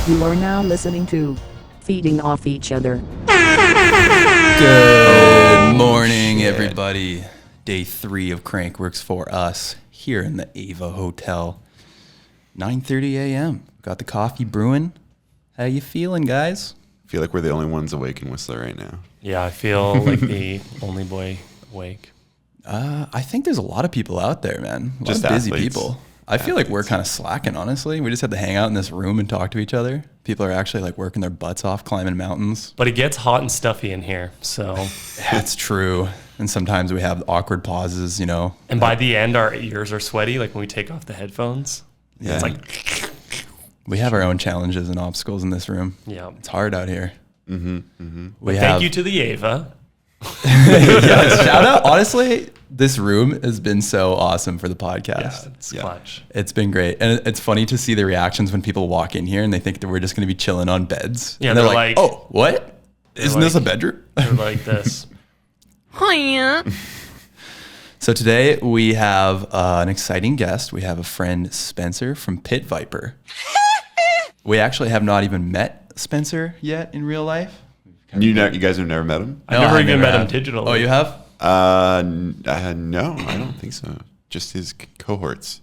You are now listening to Feeding Off Each Other. Good morning, everybody. Day 3 of Crankworx for us here in the Ava Hotel. 9:30 a.m. Got the coffee brewing. How you feeling, guys? I feel like we're the only ones awake in Whistler right now. Yeah, I feel like the only boy awake. I think there's a lot of people out there, man. A lot Just of busy athletes. people. I feel like we're kind of slacking, honestly. We just had to hang out in this room and talk to each other. People are actually like working their butts off, climbing mountains. But it gets hot and stuffy in here, so. That's true. And sometimes we have awkward pauses, you know. And by the end, our ears are sweaty, like when we take off the headphones. Yeah. It's like, We have our own challenges and obstacles in this room. yeah. It's hard out here. But thank you to the Ava. Yeah, shout out. Honestly, this room has been so awesome for the podcast. Yeah, it's clutch. It's been great. And it's funny to see the reactions when people walk in here and they think that we're just going to be chilling on beds. Yeah, and they're like, oh, what? Isn't this a bedroom? They're like this. So today we have an exciting guest. We have a friend, Spencer from Pit Viper. We actually have not even met Spencer yet in real life. You guys have never met him? I never even met him have. digitally. Oh, you have? No, I don't think so. Just his cohorts.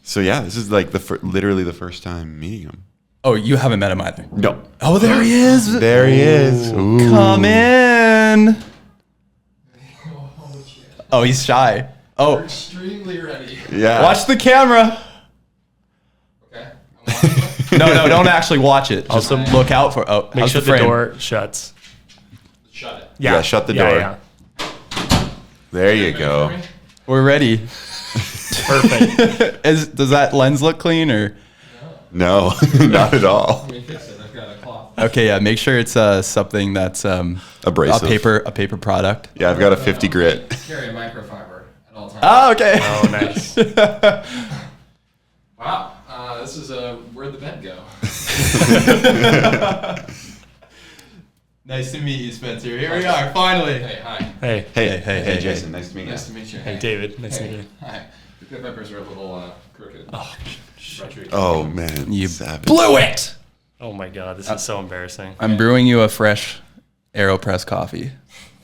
So yeah, this is like literally the first time meeting him. Oh, you haven't met him either? No. Oh, there he is. There he is. Ooh. Come in. Oh, he's shy. Oh, We're extremely ready. Yeah. watch the camera. Okay. I'm watching. No, don't actually watch it. Just Also, look out for. Oh, Make how's sure the the frame? door shuts. Shut it. Yeah, shut the door. Yeah. There you go. We're ready. Perfect. Does that lens look clean or? No, not at all. Let me fix it. I've got a cloth. Okay, yeah. Make sure it's something that's Abrasive. a paper product. Yeah, I've got a 50 grit. Carry a microfiber at all times. Oh, okay. Oh, nice. Wow. This is where'd the bed go? Nice to meet you, Spencer. Here we are, finally. Hey, hi. Hey. Hey, Jason. Nice to meet you. Nice to meet you. Hey, David. Nice to meet you. Hi. The pit vipers are a little crooked. Oh, Oh man, You savage. blew it. Oh my God, this is so embarrassing. I'm brewing you a fresh AeroPress coffee.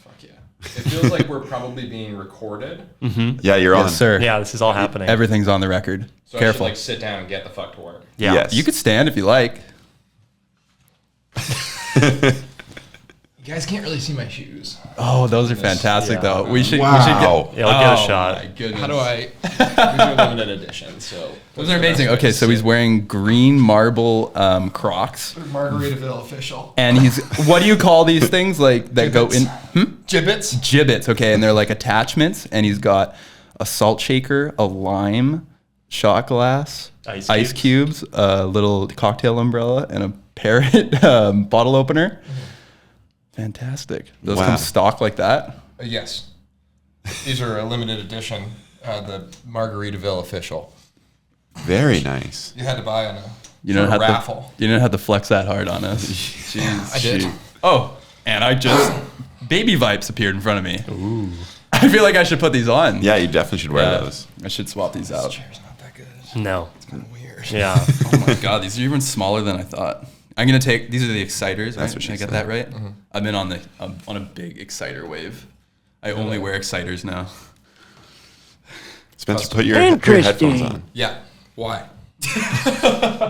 Fuck yeah. It feels like we're probably being recorded. Yeah, you're on. Yes, sir. Yeah, this is all happening. Everything's on the record. So Careful. I should sit down and get the fuck to work. Yeah. Yes. You could stand if you like. You guys can't really see my shoes. Oh, those are fantastic, Yeah. though. We should. Wow. We should get, Yeah, we'll get a Oh, shot. my goodness. How do I? These are limited edition, so. Those are amazing. Okay, so he's wearing green marble Crocs, Margaritaville official. and he's. What do you call these things like that go in? Gibbets. Gibbets. Okay, and they're like attachments, and he's got a salt shaker, a lime, shot glass, Ice cubes, a little cocktail umbrella, and a Parrot bottle opener. Fantastic. Those Wow. come stock like that. Yes. These are a limited edition, the Margaritaville official. Very nice. You had to buy on a You don't have raffle. to. You don't have to flex that hard on us. Jeez. I did. Shoot. Oh, and I just baby vipes appeared in front of me. Ooh. I feel like I should put these on. Yeah, you definitely should wear Yeah. those. I should swap these out. Chair's not that good. No. It's kind of weird. Yeah. Oh my god, these are even smaller than I thought. I'm gonna take these are the exciters. Right? That's what Should I she get said. that right? I've been on a big exciter wave. I only wear exciters now. Spencer, put your headphones on. Yeah. Why?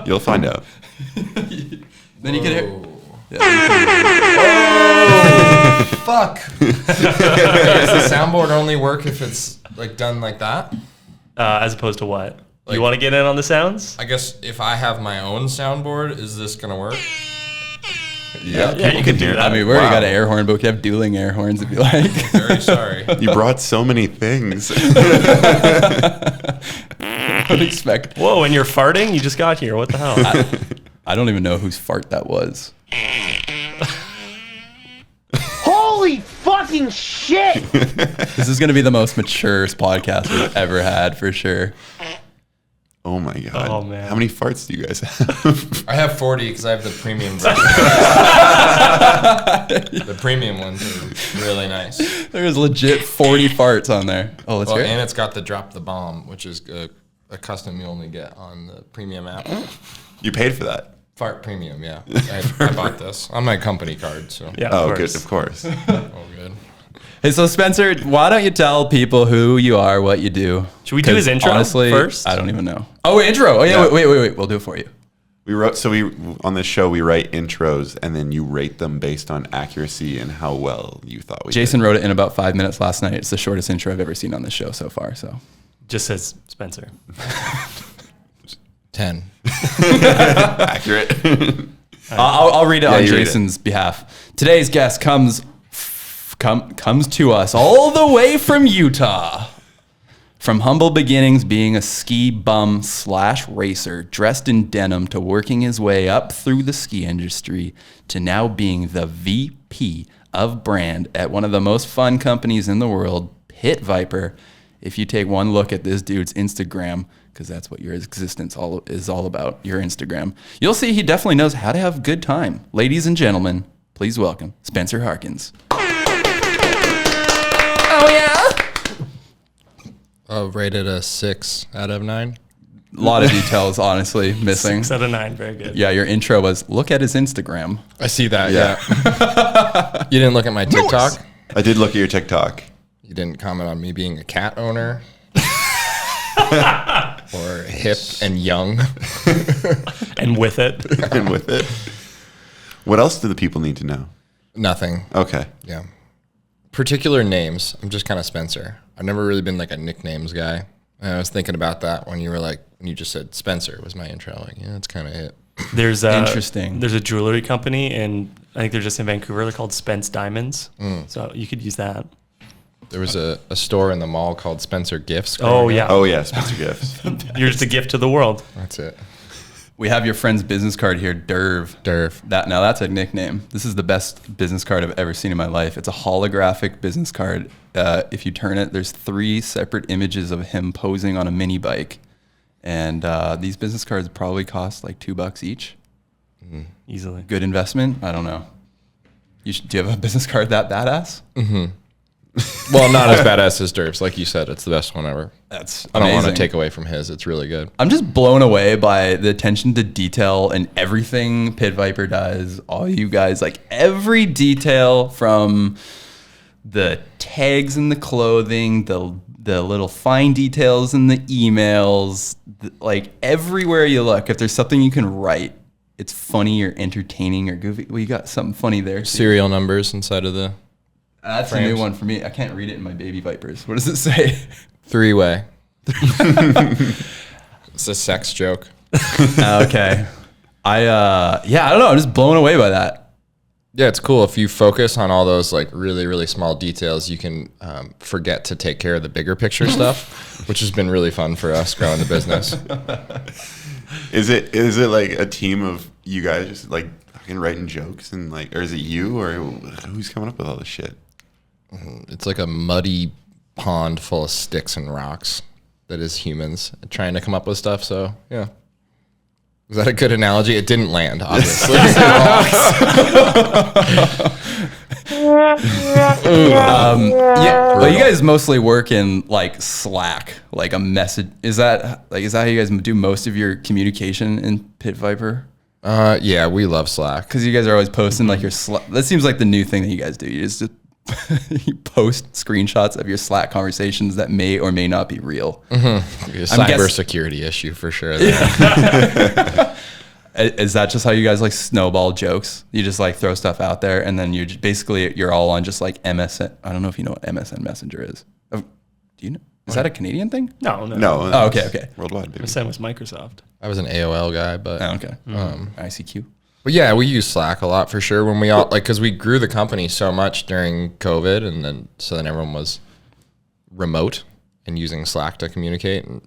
You'll find out. Then you can hear. Fuck. Does the soundboard only work if it's like done like that? As opposed to what? Like- You want to get in on the sounds? I guess if I have my own soundboard, is this gonna work? Yeah, Yeah, you could do that. I mean, we already Wow. got an air horn, but we can have dueling air horns if you like. Very sorry. You brought so many things. I would expect. Whoa, and you're farting? You just got here. What the hell? I don't even know whose fart that was. Holy fucking shit! This is gonna be the most mature podcast we've ever had for sure. Oh my god. Oh, man. How many farts do you guys have? I have 40 because I have the premium version. The premium ones are really nice. There's legit 40 farts on there. Oh, let's Well, hear it. and it's got the drop the bomb, which is a custom you only get on the premium app. You paid for that. Fart Premium, yeah. I bought this on my company card, so. Yeah, Oh, of good, course. of course. Oh, good. Hey, so Spencer, why don't you tell people who you are, what you do? Should we do his 'Cause intro honestly, first? I don't even know. Oh, intro. Oh, yeah. Yeah. Wait. We'll do it for you. We on this show we write intros and then you rate them based on accuracy and how well you thought we Jason did. wrote it in about 5 minutes last night. It's the shortest intro I've ever seen on this show so far. So Just says Spencer. 10. Accurate. I'll read it on you read it. Jason's behalf. Today's guest comes to us all the way from Utah. From humble beginnings being a ski bum / racer dressed in denim to working his way up through the ski industry to now being the VP of brand at one of the most fun companies in the world, Pit Viper. If you take one look at this dude's Instagram, because that's what your existence is all about, your Instagram, you'll see he definitely knows how to have a good time. Ladies and gentlemen, please welcome Spencer Harkins. Oh, yeah? Rated a 6 out of 9. A lot of details, honestly, missing. 6 out of 9. Very good. Yeah, your intro was, look at his Instagram. I see that, yeah. You didn't look at my TikTok? I did look at your TikTok. You didn't comment on me being a cat owner? Or hip and young? And with it. And with it. What else do the people need to know? Nothing. Okay. Yeah. Particular names. I'm just kind of Spencer. I've never really been like a nicknames guy. And I was thinking about that when you just said Spencer was my intro. Like, yeah, that's kind of it. There's Interesting. There's a jewelry company, and I think they're just in Vancouver. They're called Spence Diamonds. So you could use that. There was a store in the mall called Spencer Gifts. Oh, yeah. Oh yeah, Spencer Gifts. You're just a gift to the world. That's it. We have your friend's business card here, Derv. Derv. Now that's a nickname. This is the best business card I've ever seen in my life. It's a holographic business card. If you turn it, there's 3 separate images of him posing on a mini bike. And these business cards probably cost like $2 each. Easily. Good investment? I don't know. Do you have a business card that badass? Well, not as badass as Derv's. Like you said, it's the best one ever. That's I don't want to amazing. take away from his. It's really good. I'm just blown away by the attention to detail and everything Pit Viper does. All you guys, like every detail from the tags in the clothing, the little fine details in the emails, like everywhere you look, if there's something you can write, it's funny or entertaining or goofy. Well, you got something funny there. Serial numbers inside of the That's a frames. new one for me. I can't read it in my baby Vipers. What does it say? 3-way. It's a sex joke. Okay. I don't know. I'm just blown away by that. Yeah, it's cool. If you focus on all those like really, really small details, you can forget to take care of the bigger picture stuff, which has been really fun for us growing the business. Is it like a team of you guys just like fucking writing jokes and like, or is it you or who's coming up with all this shit? It's like a muddy pond full of sticks and rocks that is humans trying to come up with stuff. So yeah. Is that a good analogy? It didn't land, obviously. Yeah, well, you guys mostly work in like Slack, like a message. Is that how you guys do most of your communication in Pit Viper? Yeah, we love Slack. Because you guys are always posting like your Slack. That seems like the new thing that you guys do. You just you post screenshots of your Slack conversations that may or may not be real. Cybersecurity issue for sure. There. Is that just how you guys like snowball jokes? You just like throw stuff out there, and then you're all on just like MSN. I don't know if you know what MSN Messenger is. Do you know? Is that a Canadian thing? No. No. Oh, okay. Worldwide, baby. Same was Microsoft. I was an AOL guy, but Oh, okay. ICQ. But yeah, we use Slack a lot for sure when we all like because we grew the company so much during COVID, and then everyone was remote and using Slack to communicate. And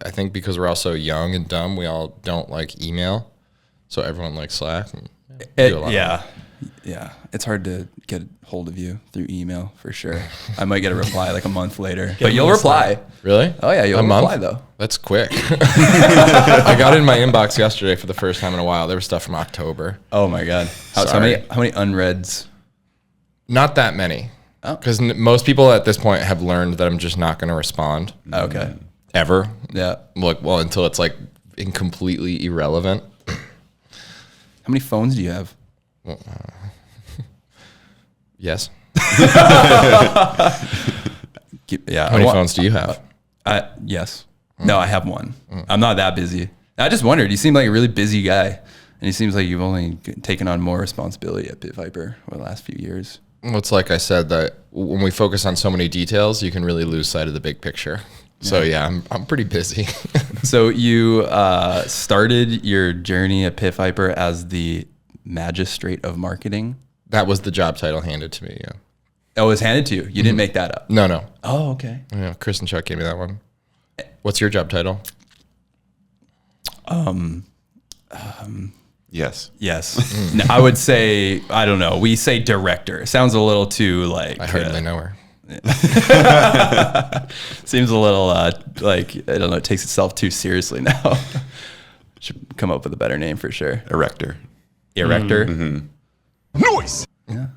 I think because we're all so young and dumb, we all don't like email, so everyone likes Slack. And do a lot of it. Yeah. It's hard to get a hold of you through email for sure. I might get a reply like a month later, but you'll reply. Really? Oh yeah, you'll A reply month? though. That's quick. I got in my inbox yesterday for the first time in a while. There was stuff from October. Oh my god. How Sorry. many unreads? Not that many. Oh. Because most people at this point have learned that I'm just not going to respond Okay. ever. Yeah. Like, well, until it's like completely irrelevant. many phones do you have? Yes. Yeah. How many phones do you have? Yes. No, I have one. I'm not that busy. I just wondered. You seem like a really busy guy, and he seems like you've only taken on more responsibility at Pit Viper over the last few years. Well, it's like I said, that when we focus on so many details, you can really lose sight of the big picture. So yeah, I'm pretty busy. So you started your journey at Pit Viper as the magistrate of marketing. That was the job title handed to me. Yeah. Oh, it was handed to you. You didn't make that up. No. Oh, okay. Yeah, Chris and Chuck gave me that one. What's your job title? Yes. Yes. No, I would say, I don't know. We say director. It sounds a little too like. I hardly know her. Seems a little like, I don't know, it takes itself too seriously now. Should come up with a better name for sure. Erector. Erector. Noise. Yeah.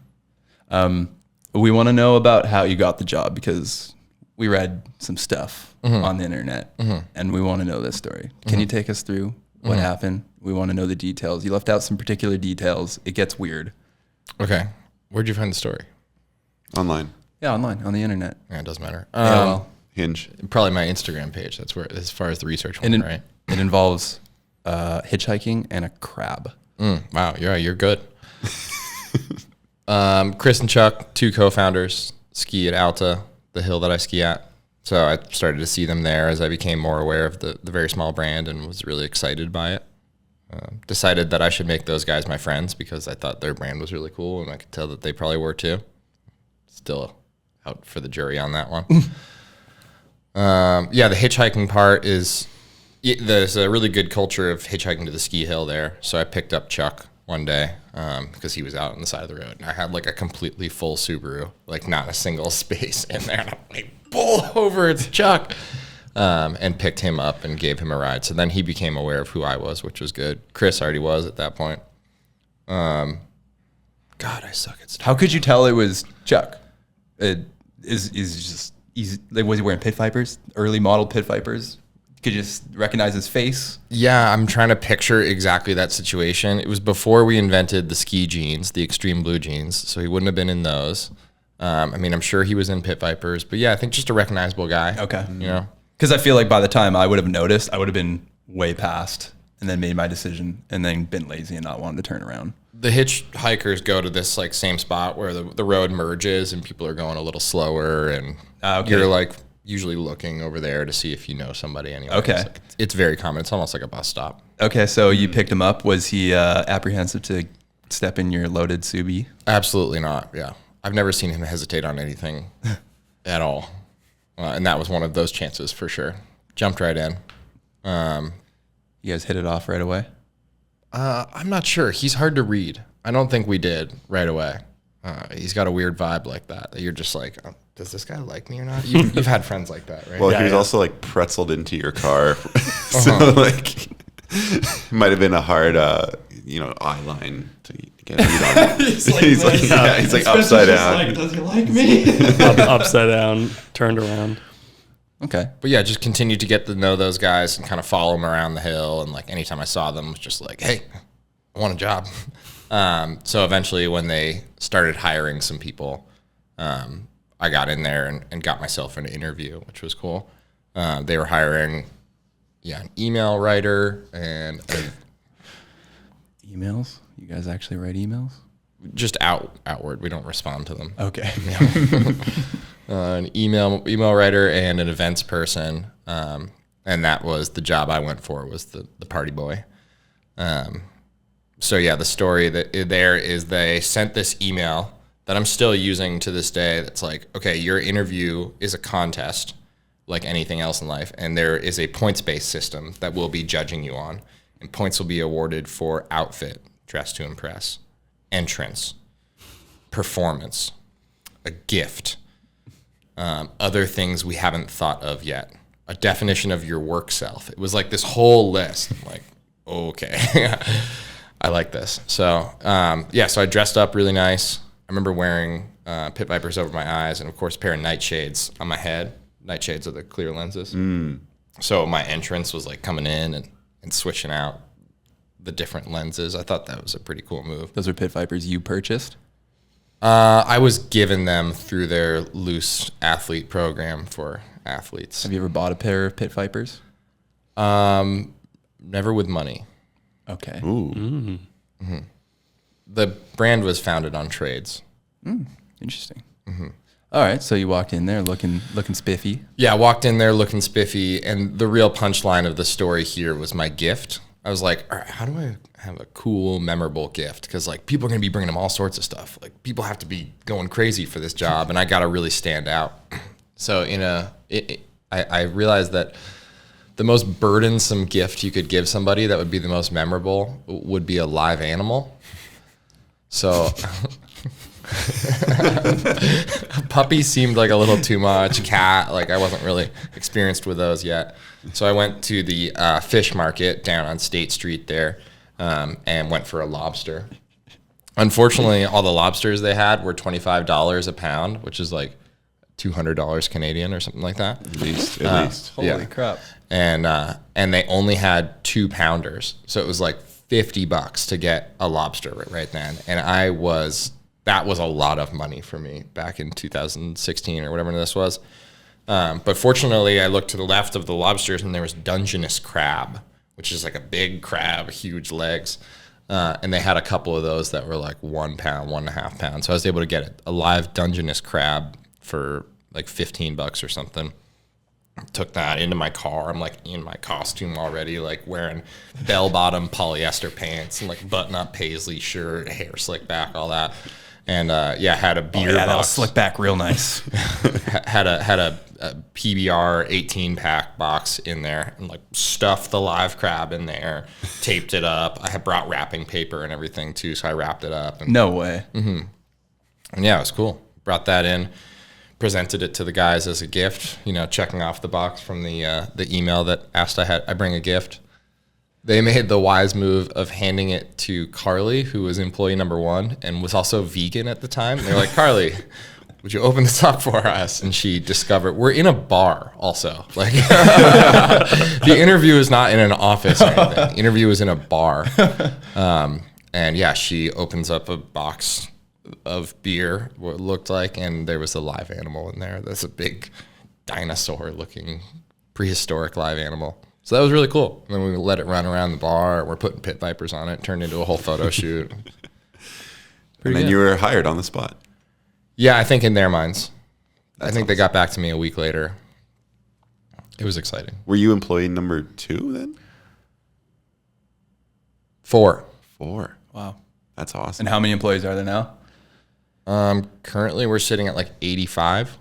We want to know about how you got the job because we read some stuff on the internet and we want to know this story. Can you take us through what happened? We want to know the details. You left out some particular details. It gets weird. Okay. Where'd you find the story? Online. Yeah, online, on the internet. Yeah, it doesn't matter. Yeah, well, Hinge. Probably my Instagram page. That's where, as far as the research went, right? It involves hitchhiking and a crab. Wow, you're good. Chris and Chuck, 2 co-founders, ski at Alta, the hill that I ski at. So I started to see them there as I became more aware of the very small brand and was really excited by it. Decided that I should make those guys my friends because I thought their brand was really cool and I could tell that they probably were too. Still out for the jury on that one. Yeah, the hitchhiking part is, there's a really good culture of hitchhiking to the ski hill there. So I picked up Chuck one day because he was out on the side of the road. And I had like a completely full Subaru, like not a single space in there. And I'm like, pull over, it's Chuck. And picked him up and gave him a ride. So then he became aware of who I was, which was good. Chris already was at that point. God, I suck at stuff. How could you tell it was Chuck? It is just easy. Like, was he wearing Pit Vipers? Early model Pit Vipers? Could you just recognize his face? Yeah, I'm trying to picture exactly that situation. It was before we invented the ski jeans, the extreme blue jeans, so he wouldn't have been in those. I mean, I'm sure he was in Pit Vipers, but yeah, I think just a recognizable guy. Okay. You know? Because I feel like by the time I would have noticed, I would have been way past and then made my decision and then been lazy and not wanting to turn around. The hitchhikers go to this like same spot where the road merges and people are going a little slower and you're like usually looking over there to see if you know somebody anyway. Okay. It's very common. It's almost like a bus stop. Okay, so you picked him up. Was he apprehensive to step in your loaded Subi? Absolutely not, yeah. I've never seen him hesitate on anything at all. And that was one of those chances for sure. Jumped right in. You guys hit it off right away? I'm not sure. He's hard to read. I don't think we did right away. He's got a weird vibe like that. You're just like, oh, does this guy like me or not? You've had friends like that, right? Well, he was also like pretzeled into your car. So like, it might have been a hard, eye line to get a read on. He's like upside down. Like, does he like me? Upside down, turned around. Okay. But yeah, just continued to get to know those guys and kind of follow them around the hill. And like anytime I saw them, it was just like, hey, I want a job. So eventually when they started hiring some people, I got in there and got myself an interview, which was cool. They were hiring, an email writer and Emails? You guys actually write emails? just outward. We don't respond to them. Okay. An email writer and an events person, and that was the job I went for, was the party boy. So yeah, the story there is they sent this email that I'm still using to this day. That's like, okay, your interview is a contest like anything else in life, and there is a points-based system that we'll be judging you on, and points will be awarded for outfit, dress to impress, entrance, performance, a gift, other things we haven't thought of yet, a definition of your work self. It was like this whole list. I'm like, okay, I like this. So so I dressed up really nice. I remember wearing pit vipers over my eyes and, of course, a pair of nightshades on my head. Nightshades are the clear lenses. So my entrance was like coming in and switching out the different lenses. I thought that was a pretty cool move. Those are pit vipers you purchased? I was given them through their loose athlete program for athletes. Have you ever bought a pair of pit vipers? Never with money. Okay. Ooh. The brand was founded on trades. Interesting. All right, so you walked in there looking spiffy. Yeah, I walked in there looking spiffy, and the real punchline of the story here was my gift. I was like, all right, how do I have a cool, memorable gift? Because like people are going to be bringing them all sorts of stuff. Like people have to be going crazy for this job, and I got to really stand out. So I realized that the most burdensome gift you could give somebody that would be the most memorable would be a live animal. So a puppy seemed like a little too much. Cat, like I wasn't really experienced with those yet. So I went to the fish market down on State Street there and went for a lobster. Unfortunately, all the lobsters they had were $25 a pound, which is like $200 Canadian or something like that. At least. Holy crap. And they only had 2-pounders. So it was like $50 to get a lobster right then. And that was a lot of money for me back in 2016 or whatever this was. But fortunately, I looked to the left of the lobsters and there was Dungeness crab, which is like a big crab, huge legs. And they had a couple of those that were like 1 pound, 1.5 pounds. So I was able to get a live Dungeness crab for like $15 or something. Took that into my car. I'm like in my costume already, like wearing bell-bottom polyester pants and like button-up paisley shirt, hair slicked back, all that. And had a beer box. That'll slick back real nice. had a PBR 18-pack box in there and like stuffed the live crab in there, taped it up. I had brought wrapping paper and everything too, so I wrapped it up. And, No way. and yeah, it was cool. Brought that in. Presented it to the guys as a gift, checking off the box from the email that asked I bring a gift. They made the wise move of handing it to Carly, who was employee number 1 and was also vegan at the time. They're like, Carly, would you open this up for us? And she discovered, we're in a bar also. Like the interview is not in an office or anything. The interview is in a bar. And yeah, she opens up a box of beer, what it looked like, and there was a live animal in there. That's a big dinosaur-looking prehistoric live animal. So that was really cool. And then we let it run around the bar. We're putting pit vipers on it. Turned into a whole photo shoot. And then you were hired on the spot. Yeah, I think in their minds. I think they got back to me a week later. It was exciting. Were you employee number 2 then? 4. 4. Wow. That's awesome. And how many employees are there now? Currently, we're sitting at like 85.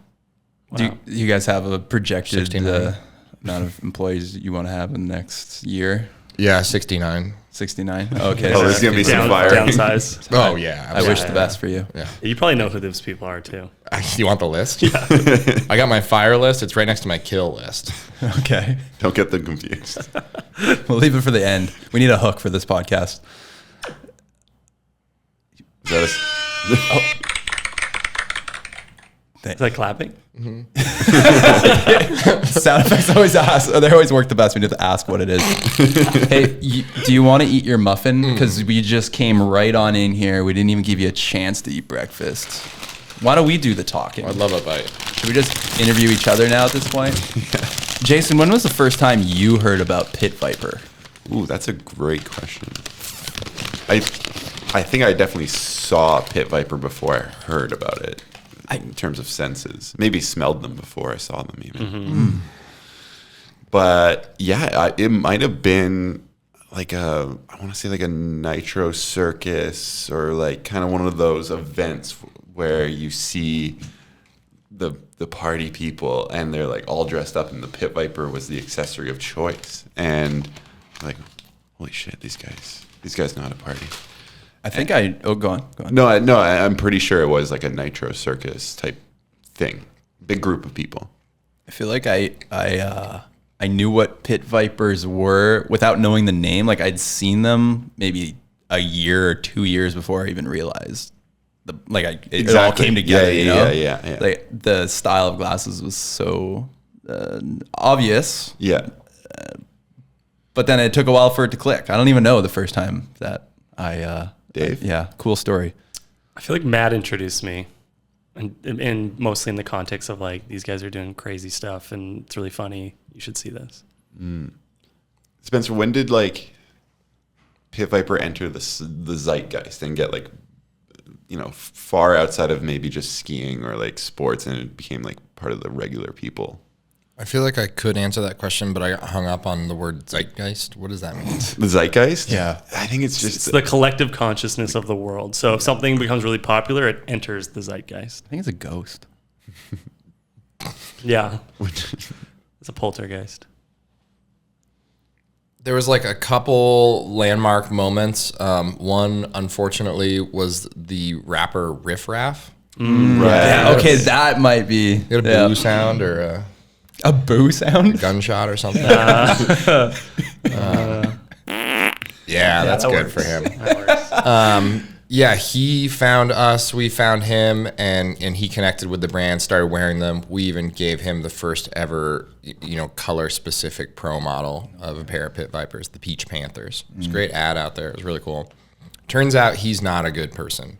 Do you guys have a projected 69. Amount of employees you want to have in the next year? Yeah, 69. 69. Okay. Oh, there's going to be some firing. Downsize. Oh, yeah. I wish the best for you. Yeah. You probably know who those people are too. You want the list? Yeah. I got my fire list. It's right next to my kill list. Okay. Don't get them confused. We'll leave it for the end. We need a hook for this podcast. Is that Is that clapping? Sound effects always ask. They always work the best when you have to ask what it is. Hey, do you want to eat your muffin? Because we just came right on in here. We didn't even give you a chance to eat breakfast. Why don't we do the talking? I'd love a bite. Should we just interview each other now at this point? Yeah. Jason, when was the first time you heard about pit viper? Ooh, that's a great question. I think I definitely saw pit viper before I heard about it. In terms of senses, maybe smelled them before I saw them even. But yeah, it might have been like I want to say like a nitro circus or like kind of one of those events where you see the party people and they're like all dressed up and the pit viper was the accessory of choice. And like, holy shit, these guys know how to party. I think go on. No, I'm pretty sure it was like a nitro circus type thing. Big group of people. I feel like I knew what pit vipers were without knowing the name. Like I'd seen them maybe a year or 2 years before I even realized. It all came together. Yeah. Like the style of glasses was so obvious. Yeah. But then it took a while for it to click. I don't even know the first time that Dave? Yeah, cool story. I feel like Matt introduced me, and mostly in the context of like, these guys are doing crazy stuff and it's really funny. You should see this. Spencer, when did like Pit Viper enter the zeitgeist and get like, far outside of maybe just skiing or like sports, and it became like part of the regular people? I feel like I could answer that question, but I got hung up on the word zeitgeist. What does that mean? The zeitgeist? Yeah. I think it's just It's the collective consciousness of the world. So if something becomes really popular, it enters the zeitgeist. I think it's a ghost. Yeah. It's a poltergeist. There was like a couple landmark moments. One, unfortunately, was the rapper Riff Raff. right. Yeah, okay, that might be. He had a boo sound or A boo sound? gunshot or something. Yeah, that's that good works. for him. That works. Yeah, he found us, we found him, and he connected with the brand, started wearing them. We even gave him the first ever, color-specific pro model of a pair of Pit Vipers, the Peach Panthers. It was a great ad out there. It was really cool. Turns out he's not a good person.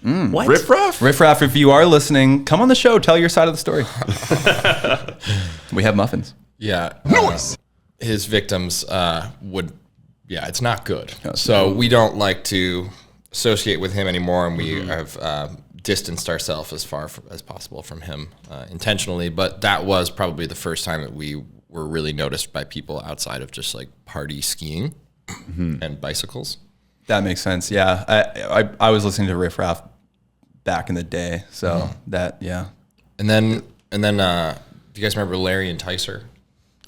What? Riff Raff? Riff Raff, if you are listening, come on the show. Tell your side of the story. We have muffins. Yeah. His victims it's not good. So we don't like to associate with him anymore, and we have distanced ourselves as far as possible from him intentionally. But that was probably the first time that we were really noticed by people outside of just like party skiing and bicycles. That makes sense. Yeah. I was listening to Riff Raff back in the day. So that, yeah. And then do you guys remember Larry Enticer?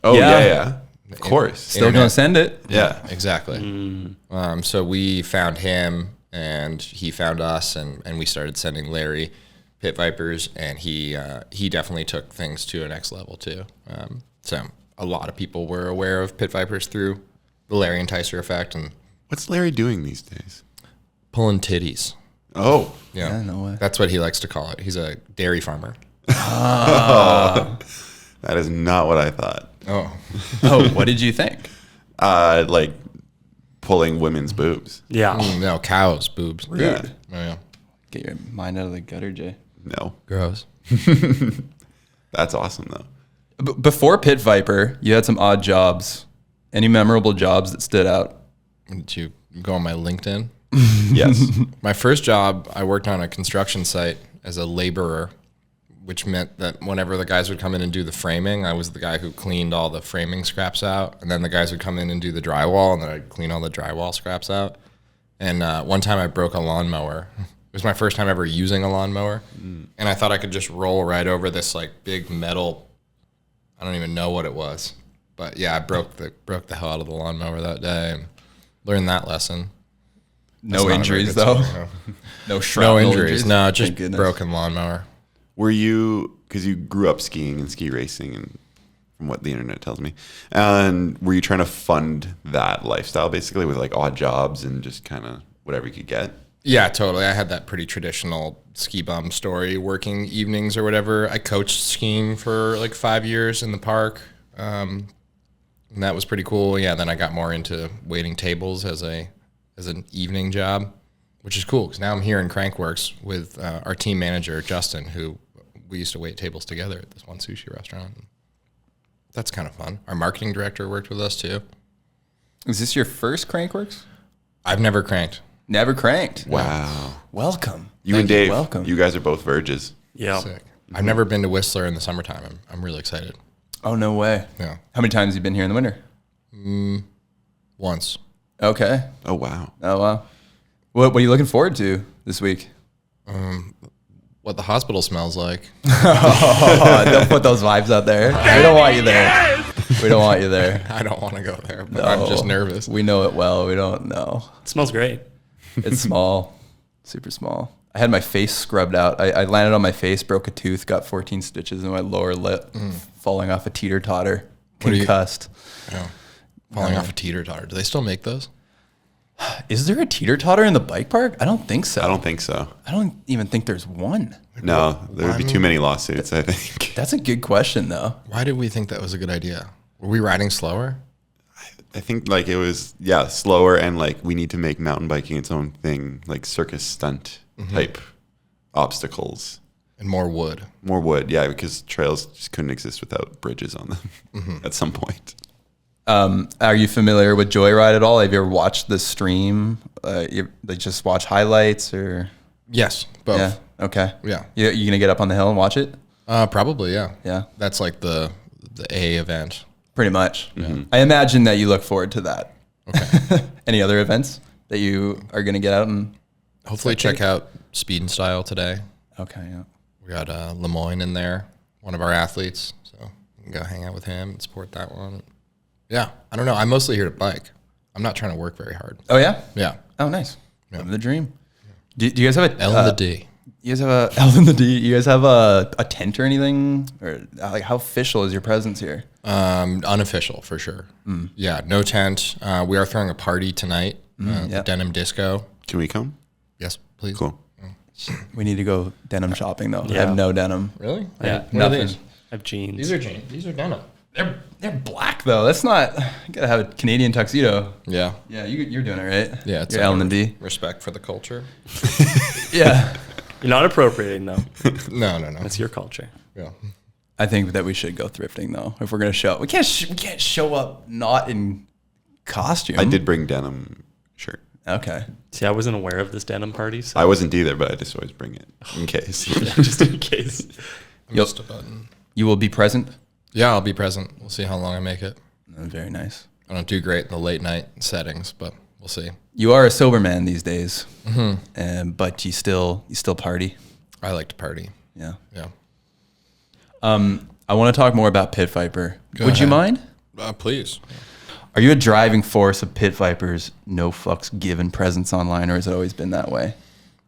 Oh, Yeah. yeah. Of course. Still going to send it. Yeah. Exactly. So we found him, and he found us, and we started sending Larry Pit Vipers, and he definitely took things to a next level too. So a lot of people were aware of Pit Vipers through the Larry Enticer effect and What's Larry doing these days? pulling titties. Oh. Yeah, no way. That's what he likes to call it. He's a dairy farmer. That is not what I thought. Oh, what did you think? Like pulling women's boobs. Yeah. No, cows, boobs. Yeah. Oh, yeah. Get your mind out of the gutter, Jay. No. Gross. That's awesome, though. Before Pit Viper, you had some odd jobs. Any memorable jobs that stood out? Did you go on my LinkedIn? Yes. My first job, I worked on a construction site as a laborer, which meant that whenever the guys would come in and do the framing, I was the guy who cleaned all the framing scraps out. And then the guys would come in and do the drywall, and then I'd clean all the drywall scraps out. And one time I broke a lawnmower. It was my first time ever using a lawnmower. And I thought I could just roll right over this like big metal, I don't even know what it was. But yeah, I broke the hell out of the lawnmower that day and learned that lesson. That's No not a very injuries, good though. story, no. No shrapnel No injuries. No, just Thank goodness. broken lawnmower. Were you, because you grew up skiing and ski racing, and from what the internet tells me, and were you trying to fund that lifestyle basically with like odd jobs and just kind of whatever you could get? Yeah, totally. I had that pretty traditional ski bum story, working evenings or whatever. I coached skiing for like 5 years in the park. And that was pretty cool. Yeah, then I got more into waiting tables as an evening job, which is cool because now I'm here in Crankworx with our team manager, Justin, who we used to wait tables together at this one sushi restaurant. That's kind of fun. Our marketing director worked with us too. Is this your first Crankworx? I've never cranked. Never cranked. Wow. Welcome. You Thank and Dave, welcome. you guys are both Verges. Yeah. Sick. I've never been to Whistler in the summertime. I'm really excited. Oh, no way. Yeah. How many times have you been here in the winter? Once. Okay. Oh, wow. Oh, wow. What are you looking forward to this week? What the hospital smells like. Oh, don't put those vibes out there. We don't want you there. We don't want you there. I don't want to go there, but I'm just nervous. We know it well. We don't know. It smells great. It's small, super small. I had my face scrubbed out. I landed on my face, broke a tooth, got 14 stitches in my lower lip, falling off a teeter-totter, What do you- concussed. Yeah. Falling off a teeter-totter. Do they still make those? Is there a teeter-totter in the bike park? I don't think so. I don't think so. I don't even think there's one. No, there would be too many lawsuits, I think. That's a good question, though. Why did we think that was a good idea? Were we riding slower? I think like it was slower, and like we need to make mountain biking its own thing, like circus stunt type obstacles. And more wood. More wood, yeah, because trails just couldn't exist without bridges on them at some point. Are you familiar with Joyride at all? Have you ever watched the stream? They just watch highlights or? Yes, both. Yeah. Okay. Yeah. You gonna get up on the hill and watch it? Probably, yeah. Yeah. That's like the A event. Pretty much. I imagine that you look forward to that. Okay. Any other events that you are gonna get out and hopefully check out Speed and Style today? Okay. Yeah. We got Lemoyne in there, one of our athletes, so you can go hang out with him and support that one. Yeah, I don't know. I'm mostly here to bike. I'm not trying to work very hard. Oh yeah. Yeah. Oh nice. Living the dream. Do you guys have a L in the D? You guys have a L in the D. You guys have a tent or anything, or like how official is your presence here? Unofficial for sure. Yeah, no tent. We are throwing a party tonight. Denim disco. Can we come? Yes, please. Cool. We need to go denim shopping though. Yeah. I have no denim. Really? Yeah, What are nothing. these? I have jeans. These are jeans. These are denim. They're black though. That's not. You gotta have a Canadian tuxedo. Yeah. Yeah, you're doing it right. Yeah, it's you're L and D. Respect for the culture. Yeah. You're not appropriating though. No. That's your culture. Yeah. I think that we should go thrifting though. If we're gonna show, we can't show up not in costume. I did bring denim shirt. Okay. See, I wasn't aware of this denim party, so I wasn't either, but I just always bring it in case. just in case. Missed a button. You will be present. Yeah, I'll be present. We'll see how long I make it. Very nice. I don't do great in the late night settings, but we'll see. You are a sober man these days, but you still party. I like to party. Yeah. Yeah. I want to talk more about Pit Viper. Go Would you ahead. mind? Please. Are you a driving force of Pit Viper's no fucks given presence online, or has it always been that way?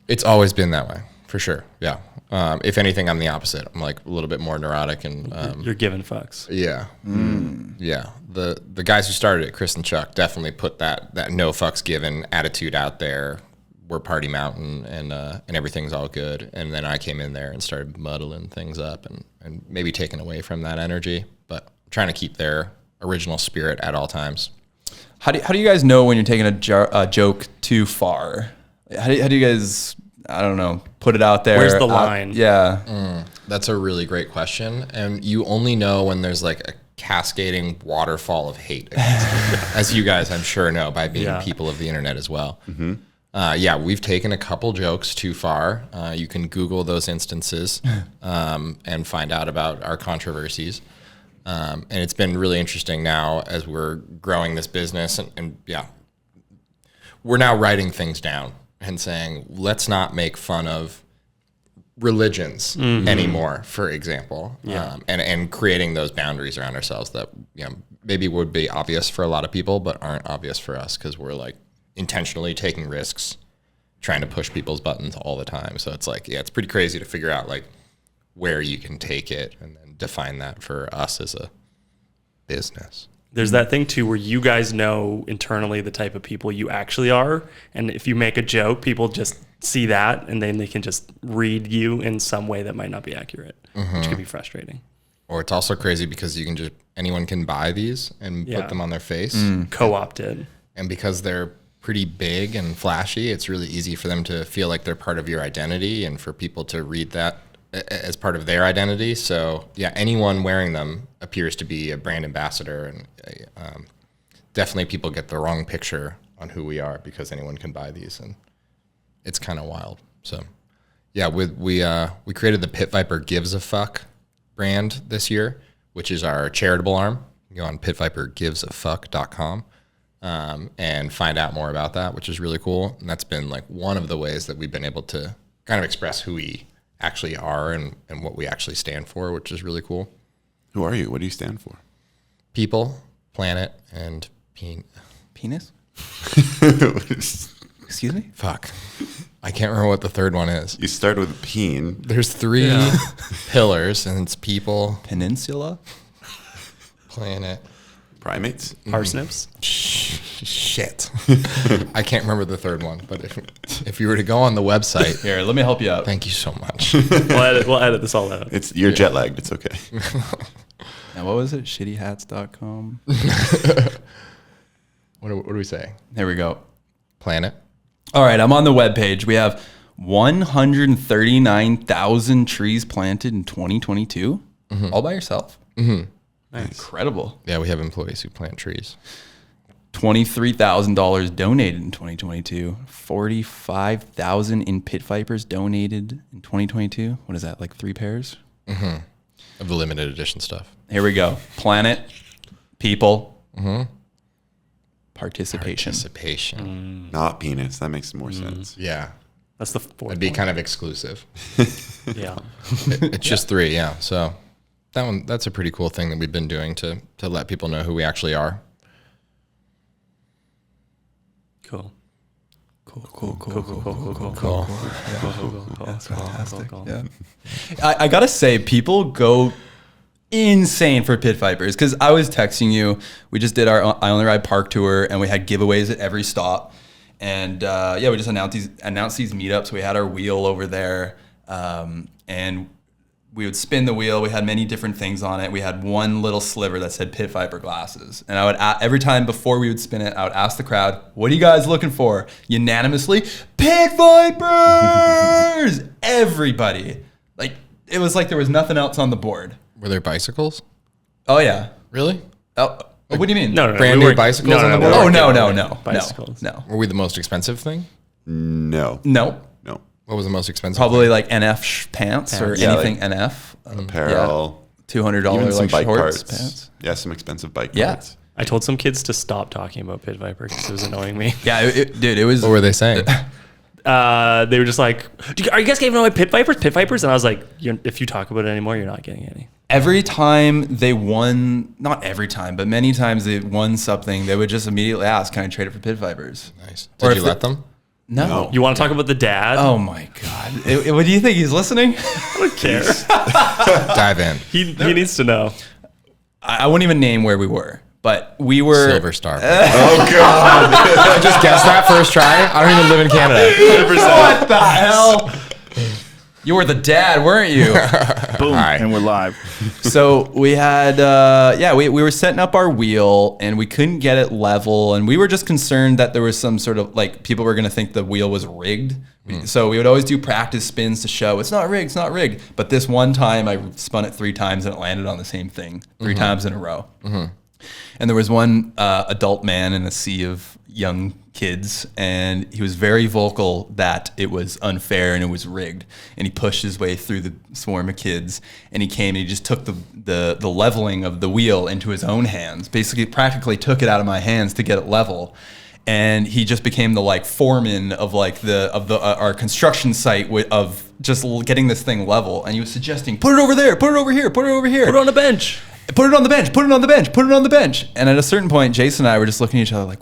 It's always been that way, for sure. Yeah. If anything, I'm the opposite. I'm like a little bit more neurotic and You're giving fucks. yeah. Yeah. The guys who started it, Chris and Chuck, definitely put that no fucks given attitude out there. We're Party Mountain and everything's all good. And then I came in there and started muddling things up and maybe taking away from that energy, but trying to keep their original spirit at all times. How do you guys know when you're taking a joke too far? How do you guys, I don't know, put it out there? Where's the line? Yeah. That's a really great question. And you only know when there's like a cascading waterfall of hate, as you guys, I'm sure, know by being people of the internet as well. Yeah, we've taken a couple jokes too far. You can Google those instances and find out about our controversies. And it's been really interesting now as we're growing this business. And yeah, we're now writing things down and saying, let's not make fun of religions anymore, for example. And creating those boundaries around ourselves that maybe would be obvious for a lot of people, but aren't obvious for us because we're like intentionally taking risks, trying to push people's buttons all the time. So it's like, it's pretty crazy to figure out like where you can take it and then define that for us as a business. There's that thing too where you guys know internally the type of people you actually are, and if you make a joke, people just see that and then they can just read you in some way that might not be accurate, which can be frustrating. Or it's also crazy because anyone can buy these and put them on their face. Co-opted. And because they're pretty big and flashy, it's really easy for them to feel like they're part of your identity and for people to read that as part of their identity. So yeah, anyone wearing them appears to be a brand ambassador, and definitely people get the wrong picture on who we are because anyone can buy these, and it's kind of wild. So yeah, we created the Pit Viper Gives a Fuck brand this year, which is our charitable arm. You go on pitvipergivesafuck.com and find out more about that, which is really cool. And that's been like one of the ways that we've been able to kind of express who we actually are and what we actually stand for, which is really cool. Who are you? What do you stand for? People, planet, and Penis? Excuse me? fuck. I can't remember what the third one is. You start with peen. There's 3 pillars, and it's people, Peninsula? planet, Primates? Parsnips. shit. I can't remember the third one, but if you were to go on the website, Here, let me help you out. thank you so much. We'll edit this all out. You're jet lagged. It's okay. Now, what was it? Shittyhats.com? What do we say? There we go. Planet. All right, I'm on the webpage. We have 139,000 trees planted in 2022, all by yourself. Incredible. Yeah, we have employees who plant trees. $23,000 donated in 2022. 45,000 in pit vipers donated in 2022. What is that, like 3 pairs? Of the limited edition stuff. Here we go. Planet, people, participation. Not penis. That makes more sense. Yeah. That's the fourth It'd be one. kind of exclusive. Yeah. It's just 3, yeah. So that's a pretty cool thing that we've been doing to let people know who we actually are. Cool. Yeah. I gotta say, people go insane for pit vipers because I was texting you. We just did our I Only Ride Park tour and we had giveaways at every stop. And we just announced these meetups. We had our wheel over there, and we would spin the wheel. We had many different things on it. We had one little sliver that said pit viper glasses. And I would every time before we would spin it, I would ask the crowd, "What are you guys looking for?" Unanimously, pit vipers. Everybody, like it was like there was nothing else on the board. Were there bicycles? Oh yeah. Really? Oh, what do you mean? No. Brand we new weren't- bicycles on the we board? Oh weren't no, giving no, away no, bicycles. no. Were we the most expensive thing? No. No. No. What was the most expensive? Probably thing? like NF pants or Yeah, anything like NF. Apparel. $200 Even some like bike shorts, parts. pants. Yeah, some expensive bike Yeah. parts. I told some kids to stop talking about pit viper because it was annoying me. Yeah, dude, it was. What were they saying? They were just like, "Are you guys giving away pit vipers? Pit vipers?" And I was like, "If you talk about it anymore, you're not getting any." Every time they won, not every time, but many times they won something, they would just immediately ask, "Can I trade it for pit vipers?" Nice. Or Did if you let them? No. You want to talk about the dad? Oh my God. What do you think? He's listening? I don't care. Dive in. he needs to know. I won't even name where we were, but we were. Silver Star. Oh, God. I just guessed that first try. I don't even live in Canada. What the hell? You were the dad, weren't you? Boom, Hi. and we're live. So we had, we were setting up our wheel and we couldn't get it level. And we were just concerned that there was some sort of like people were going to think the wheel was rigged. So we would always do practice spins to show it's not rigged, it's not rigged. But this one time I spun it 3 times and it landed on the same thing 3 times in a row. And there was one adult man in a sea of young kids, and he was very vocal that it was unfair and it was rigged. And he pushed his way through the swarm of kids, and he came and he just took the leveling of the wheel into his own hands. Basically, practically took it out of my hands to get it level. And he just became the like foreman of like our construction site of just getting this thing level. And he was suggesting, put it over there, put it over here, put it over here. Put it on the bench. Put it on the bench, put it on the bench, put it on the bench. And at a certain point, Jason and I were just looking at each other like,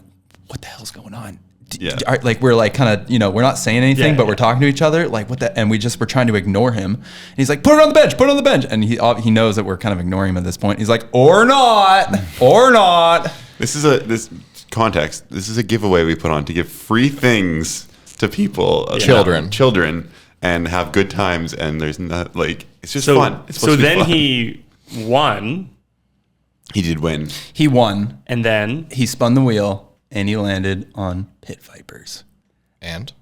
what the hell's going on? Yeah. Like we're like kind of, we're not saying anything, Yeah, but yeah. we're talking to each other. Like what the, and we just were trying to ignore him. And he's like, put it on the bench, put it on the bench. And he knows that we're kind of ignoring him at this point. He's like, or not, or not. This is this is a giveaway we put on to give free things to people, children, and have good times. And there's not like it's just fun. It's supposed to be fun. He won, He did win. He won. and then He spun the wheel and he landed on pit vipers. And?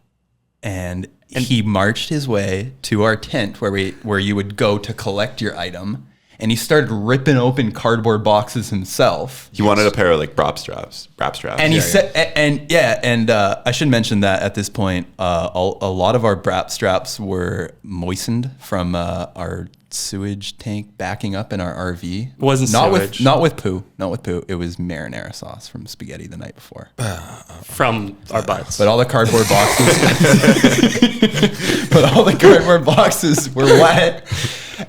And he marched his way to our tent where you would go to collect your item. And he started ripping open cardboard boxes himself. He wanted a pair of like brap straps. And he said, and I should mention that at this point, a lot of our brap straps were moistened from our sewage tank backing up in our RV. It wasn't not sewage. not with poo. It was marinara sauce from spaghetti the night before. from our butts. But all the cardboard boxes, were wet.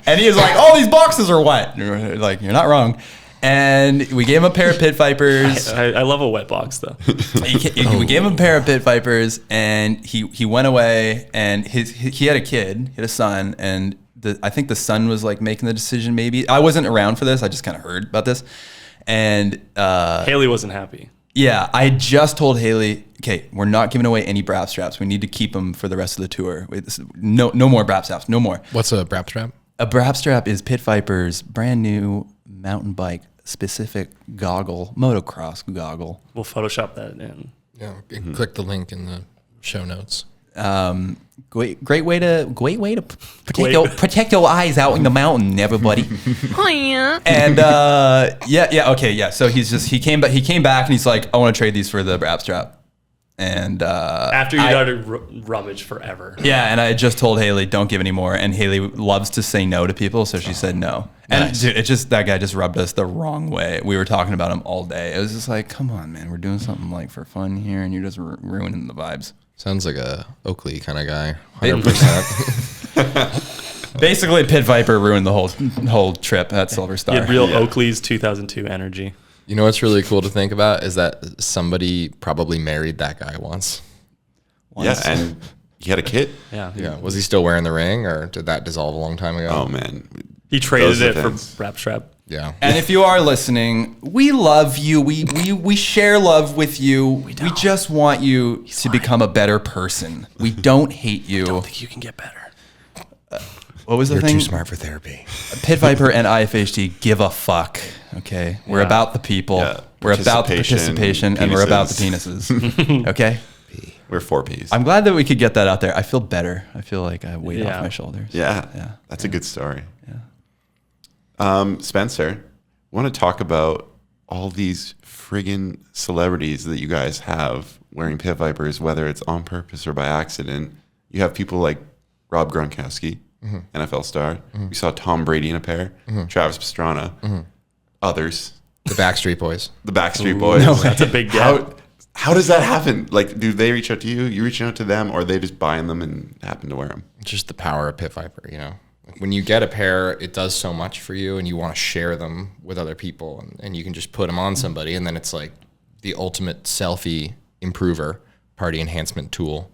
And he was like, "Oh, these boxes are wet." And we're like, "You're not wrong." And we gave him a pair of pit vipers. I love a wet box though. We gave him a pair of pit vipers, and he went away. And he had a kid, he had a son, and I think the son was like making the decision. Maybe I wasn't around for this. I just kind of heard about this, and Haley wasn't happy. yeah, I just told Haley, okay, we're not giving away any brap straps. We need to keep them for the rest of the tour. No more brap straps, no more. What's a brap strap? A brap strap is Pit Viper's brand new mountain bike specific goggle, motocross goggle. We'll Photoshop that in. Yeah, click the link in the show notes. Great way to protect your eyes out in the mountain, everybody. And okay. So he came back and he's like, I want to trade these for the Brap strap. And after you started rummage forever. Yeah, and I just told Haley, don't give any more. And Haley loves to say no to people, so she said no. And dude, that guy just rubbed us the wrong way. We were talking about him all day. It was just like, come on, man, we're doing something like for fun here, and you're just ruining the vibes. Sounds like a Oakley kind of guy. 100%. Basically, Pit Viper ruined the whole trip at Silver Star. He had real Oakley's 2002 energy. You know what's really cool to think about is that somebody probably married that guy once. Yeah, and he had a kid. Yeah. Was he still wearing the ring, or did that dissolve a long time ago? Oh man, he traded it for Brap strap. Yeah. And if you are listening, we love you. We share love with you. We just want you to become a better person. We don't hate you. I don't think you can get better. What was the You're thing? too smart for therapy. Pit Viper and IFHD give a fuck. Okay, we're about the people. Yeah. We're about the participation, and we're about the penises. penises. Okay. We're 4 Ps. I'm glad that we could get that out there. I feel better. I feel like I weight off my shoulders. Yeah. That's a good story. Yeah. Spencer, want to talk about all these friggin' celebrities that you guys have wearing Pit Vipers, whether it's on purpose or by accident. You have people like Rob Gronkowski, NFL star. We saw Tom Brady in a pair, Travis Pastrana, others. The Backstreet Boys. The Backstreet Boys. No, That's a big gap. How does that happen? Like, do they reach out to you? You reaching out to them, or are they just buying them and happen to wear them? Just the power of Pit Viper, you know. When you get a pair, it does so much for you, and you want to share them with other people, and you can just put them on somebody, and then it's like the ultimate selfie improver, party enhancement tool.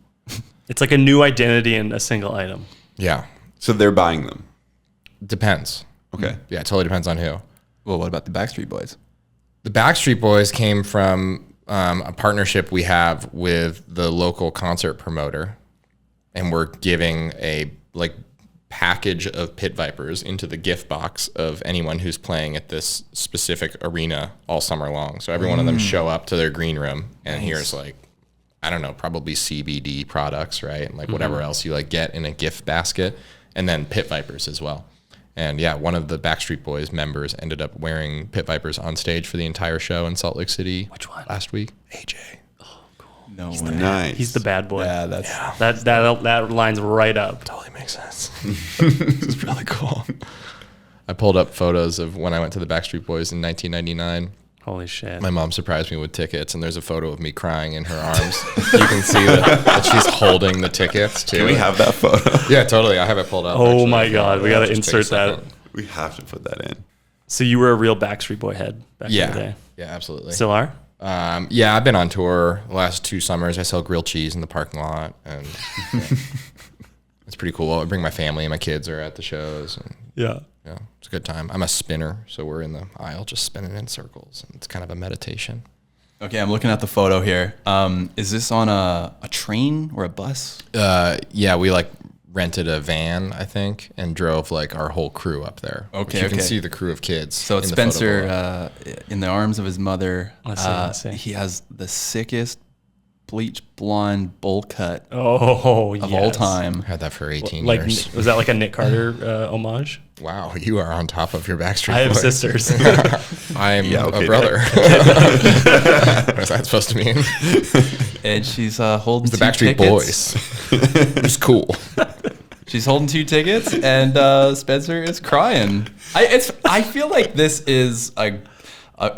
It's like a new identity in a single item. Yeah. So they're buying them. Depends. Okay. Yeah, it totally depends on who. Well, what about the Backstreet Boys? The Backstreet Boys came from a partnership we have with the local concert promoter, and we're giving a package of Pit Vipers into the gift box of anyone who's playing at this specific arena all summer long. So every one of them show up to their green room, and here's I don't know, probably CBD products, right? And whatever else you get in a gift basket, and then Pit Vipers as well. And yeah, one of the Backstreet Boys members ended up wearing Pit Vipers on stage for the entire show in Salt Lake City. Which one? Last week. AJ. No way. Nice. He's the bad boy. Yeah, that lines right up. Totally makes sense. This is really cool. I pulled up photos of when I went to the Backstreet Boys in 1999. Holy shit. My mom surprised me with tickets, and there's a photo of me crying in her arms. You can see that she's holding the tickets, too. Can we have that photo? Yeah, totally. I have it pulled up. Oh actually. my God. We got to Just take a insert that. second. We have to put that in. So you were a real Backstreet Boy head back in the day. Yeah, absolutely. Still are? Yeah, I've been on tour the last 2 summers. I sell grilled cheese in the parking lot, and it's pretty cool. I bring my family, and my kids are at the shows. And, Yeah. yeah, it's a good time. I'm a spinner, so we're in the aisle just spinning in circles, and it's kind of a meditation. Okay, I'm looking at the photo here. Is this on a train or a bus? Yeah, we rented a van, I think, and drove our whole crew up there. Okay, you can okay. see the crew of kids. So it's in the photo below. Spencer in the arms of his mother. Let's see. He has the sickest bleach blonde bowl cut Oh, of all time. Had that for 18 Like, years. was that like a Nick Carter homage? Wow, you are on top of your Backstreet I have Boys. sisters. I'm okay, a brother. What is that supposed to mean? And she's holding The two Backstreet tickets. Boys. It's cool. She's holding 2 tickets, and Spencer is crying. I feel like this is a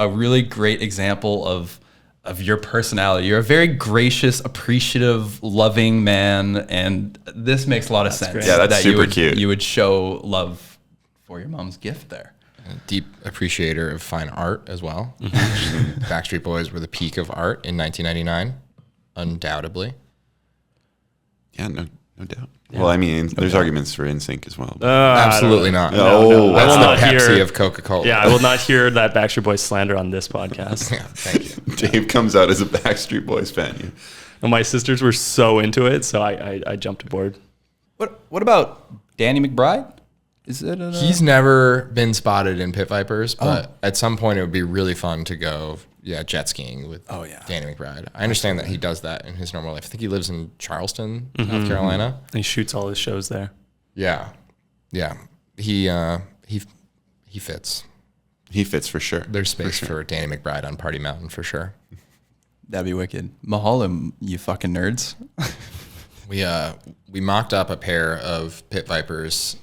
really great example of your personality. You're a very gracious, appreciative, loving man, and this makes a lot of sense. great. Yeah, that's that super you would, cute. You would show love for your mom's gift there. A deep appreciator of fine art as well. Backstreet Boys were the peak of art in 1999, undoubtedly. Yeah, no doubt. Well, I mean, there's arguments for NSYNC as well. Absolutely not. No, I That's will the not Pepsi hear. of Coca-Cola. Yeah, I will not hear that Backstreet Boys slander on this podcast. Yeah, thank you. Dave comes out as a Backstreet Boys fan. Yeah. And my sisters were so into it, so I jumped aboard. What about Danny McBride? Is it? He's never been spotted in pit vipers, but at some point it would be really fun to go, jet skiing with Danny McBride. I understand that he does that in his normal life. I think he lives in Charleston, South Carolina. He shoots all his shows there. Yeah, yeah. He fits. He fits for sure. There's space for Danny McBride on Party Mountain for sure. That'd be wicked. Mahalo, you fucking nerds. We mocked up a pair of pit vipers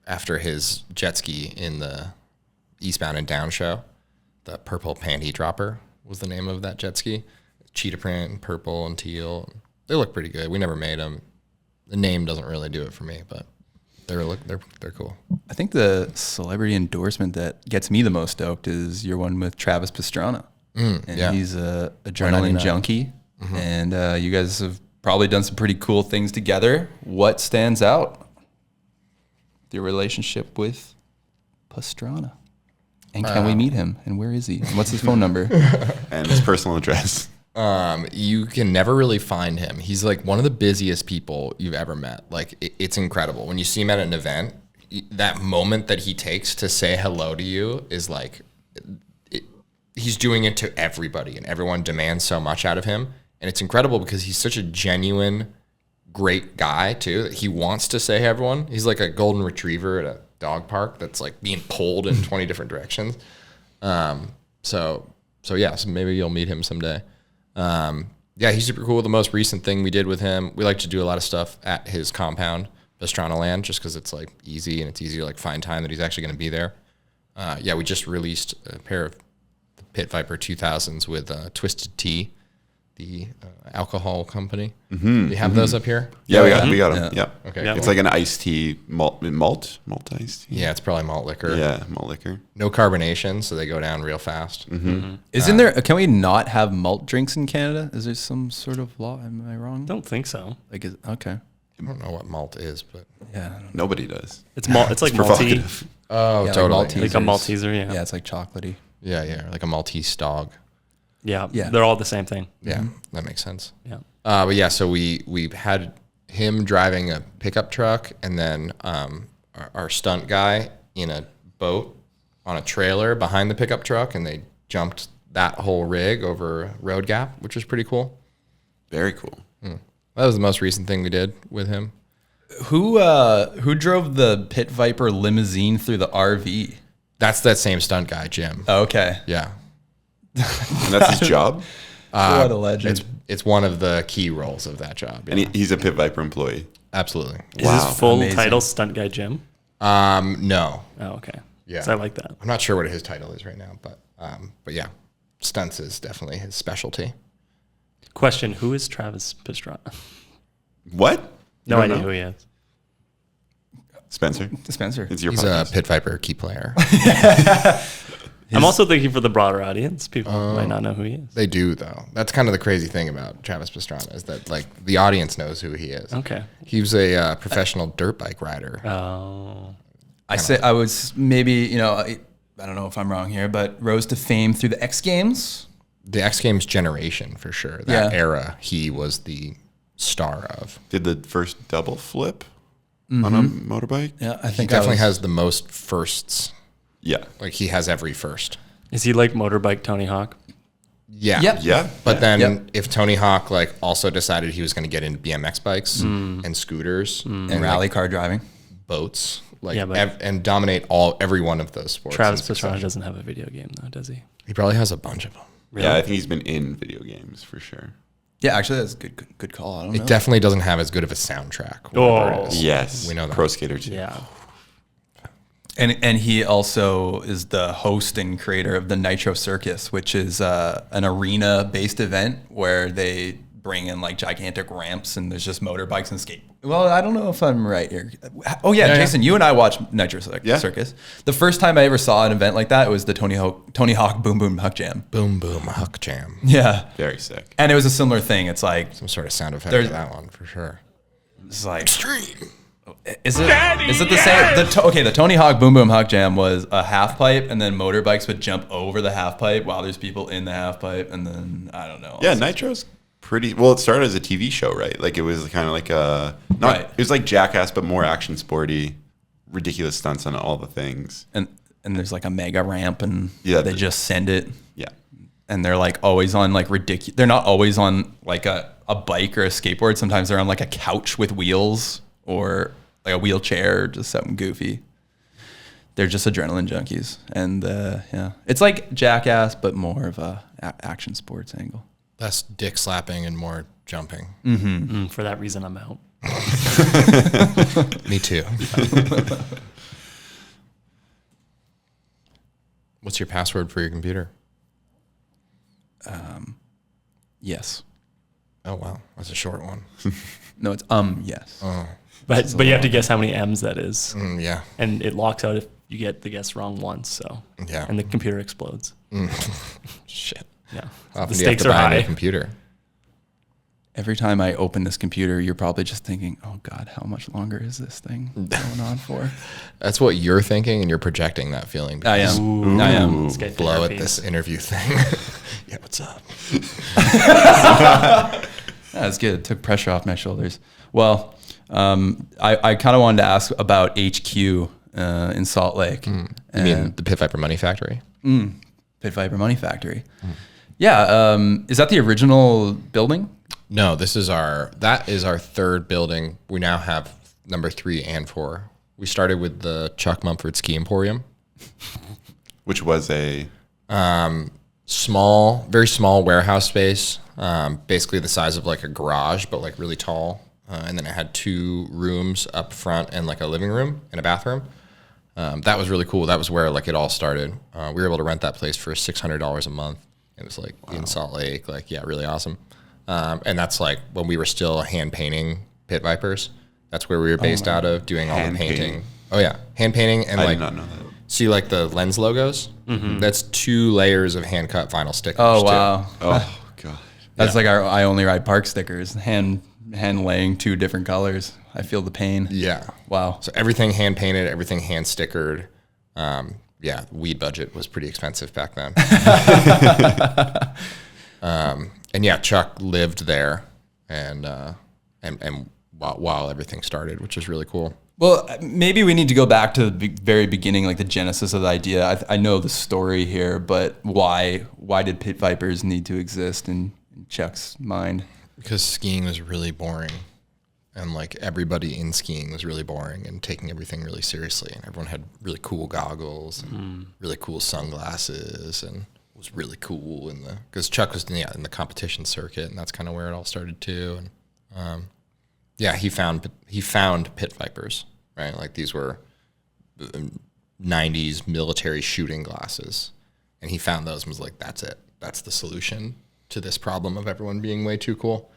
after his jet ski in the Eastbound and Down show. The Purple Panty Dropper was the name of that jet ski. Cheetah print, and purple and teal. They look pretty good. We never made them. The name doesn't really do it for me, but they're cool. I think the celebrity endorsement that gets me the most stoked is your one with Travis Pastrana. He's a adrenaline junkie. And you guys have probably done some pretty cool things together. What stands out? Your relationship with Pastrana. And can we meet him? And where is he? And what's his phone number? And his personal address. You can never really find him. He's like one of the busiest people you've ever met. Like it's incredible. When you see him at an event, that moment that he takes to say hello to you is like, he's doing it to everybody and everyone demands so much out of him. And it's incredible because he's such a genuine, great guy too, that he wants to say hey everyone. He's like a golden retriever at a dog park that's like being pulled in 20 different directions. So maybe you'll meet him someday. He's super cool. The most recent thing we did with him, we like to do a lot of stuff at his compound, Pastrana Land, just because it's like easy and it's easy to like find time that he's actually going to be there. We just released a pair of the Pit Viper 2000s with Twisted Tea, the alcohol company. Do you have those up here? Yeah, we got them. Yeah. Okay. Yeah. It's like an iced tea, malt iced tea. Yeah, it's probably malt liquor. Yeah, malt liquor. No carbonation, so they go down real fast. Isn't there? Can we not have malt drinks in Canada? Is there some sort of law? Am I wrong? Don't think so. Okay. I don't know what malt is, but Yeah. Nobody does. It's like malty, Provocative. oh, Yeah, totally. like like a Malteser. Yeah. Yeah, it's like chocolatey. Yeah, like a Maltese dog. Yeah. Yeah. They're all the same thing. Yeah, that makes sense. Yeah. So we had him driving a pickup truck, and then our stunt guy in a boat on a trailer behind the pickup truck, and they jumped that whole rig over a road gap, which was pretty cool. Very cool. That was the most recent thing we did with him. Who drove the Pit Viper limousine through the RV? That's that same stunt guy, Jim. Oh, okay. Yeah. And that's his job. What a legend. It's one of the key roles of that job. Yeah. And he's a Pit Viper employee. Absolutely. Is Wow, his full amazing. title Stunt Guy Jim? No. Oh, okay. Yeah. So I like that. I'm not sure what his title is right now, but yeah, stunts is definitely his specialty. Question: Who is Travis Pastrana? What? You No don't idea know? who he is. Spencer. Spencer. It's your He's podcast. a Pit Viper key player. I'm also thinking for the broader audience, people might not know who he is. They do though. That's kind of the crazy thing about Travis Pastrana is that like the audience knows who he is. Okay. He was a professional dirt bike rider. Oh. I was maybe, I don't know if I'm wrong here, but rose to fame through the X Games. The X Games generation for sure. That Yeah. era, he was the star of. Did the first double flip on a motorbike? Yeah, I He think definitely has the most firsts. Yeah. Like he has every first. Is he like motorbike Tony Hawk? Yeah. Yep. Yeah. But then Yep. if Tony Hawk like also decided he was going to get into BMX bikes and scooters and and rally like car driving. boats, like Yeah, but- and dominate every one of those sports. Travis in Pastrana succession. doesn't have a video game though, does he? He probably has a bunch of them. Yeah, I think he's been in video games for sure. Yeah, actually, that's a good call. I don't know. It definitely doesn't have as good of a soundtrack. whatever it Oh. is. Yes. We know that. Pro Skater 2. Yeah. And he also is the host and creator of the Nitro Circus, which is an arena-based event where they bring in like gigantic ramps and there's just motorbikes and skate. Well, I don't know if I'm right here. Oh yeah, Jason, you and I watched Nitro Circus. The first time I ever saw an event like that, it was the Tony Hawk Boom Boom Huck Jam. Boom Boom Huck Jam. Yeah, Very sick. and it was a similar thing. It's like Some sort of sound effect There's- for that one for sure. it's like extreme. Is it the same? The Tony Hawk Boom Boom Huck Jam was a half pipe, and then motorbikes would jump over the half pipe while there's people in the half pipe, and then I don't know. Yeah, Nitro's pretty well. It started as a TV show, right? Like it was kind of like a not. Right. It was like Jackass, but more action sporty. ridiculous stunts on all the things. And there's like a mega ramp, and Yeah, they just send it. Yeah. And they're like always on like ridiculous. They're not always on like a bike or a skateboard. Sometimes they're on like a couch with wheels or like a wheelchair or just something goofy. They're just adrenaline junkies. And yeah, it's like Jackass, but more of a action sports angle. Less dick slapping and more jumping. For that reason, I'm out. Me too. What's your password for your computer? Yes. Oh, wow. That's a short one. No, it's yes. But you have to guess how many M's that is. Yeah. And it locks out if you get the guess wrong once. So Yeah. and the computer explodes. Shit. Yeah. How often The do you have stakes to are buy a new high. computer? Every time I open this computer, you're probably just thinking, oh God, how much longer is this thing going on for? That's what you're thinking, and you're projecting that feeling. I because am. I am. Let's get Blow therapy. at this interview thing. Yeah, what's up? That's good. It took pressure off my shoulders. Well, I kind of wanted to ask about HQ in Salt Lake. You mean the Pit Viper Money Factory? Pit Viper Money Factory. Yeah. Is that the original building? No, that is our third building. We now have number 3 and 4. We started with the Chuck Mumford Ski Emporium. Which was a Very small warehouse space, basically the size of like a garage, but like really tall. And then it had 2 rooms up front and like a living room and a bathroom. That was really cool. That was where like it all started. We were able to rent that place for $600 a month. It was like in Salt Lake, like, yeah, really awesome. And that's like when we were still hand painting Pit Vipers. That's where we were based out of, doing all the Hand painting. painting. Oh yeah, hand painting and I like did not know that. see like the lens logos. That's 2 layers of hand cut vinyl stickers. Oh, too. wow. Oh God. That's like our I Only Ride Park stickers, hand laying 2 different colors. I feel the pain. Yeah. Wow. So everything hand painted, everything hand stickered. Yeah, weed budget was pretty expensive back then. And yeah, Chuck lived there, and while everything started, which was really cool. Well, maybe we need to go back to the very beginning, like the genesis of the idea. I know the story here, but why did Pit Vipers need to exist in Chuck's mind? Because skiing was really boring, and like everybody in skiing was really boring and taking everything really seriously, and everyone had really cool goggles and really cool sunglasses and was really cool because Chuck was in the competition circuit, and that's kind of where it all started too. And yeah, he found Pit Vipers, right? Like these were 90s military shooting glasses, and he found those and was like, that's it. That's the solution to this problem of everyone being way too cool.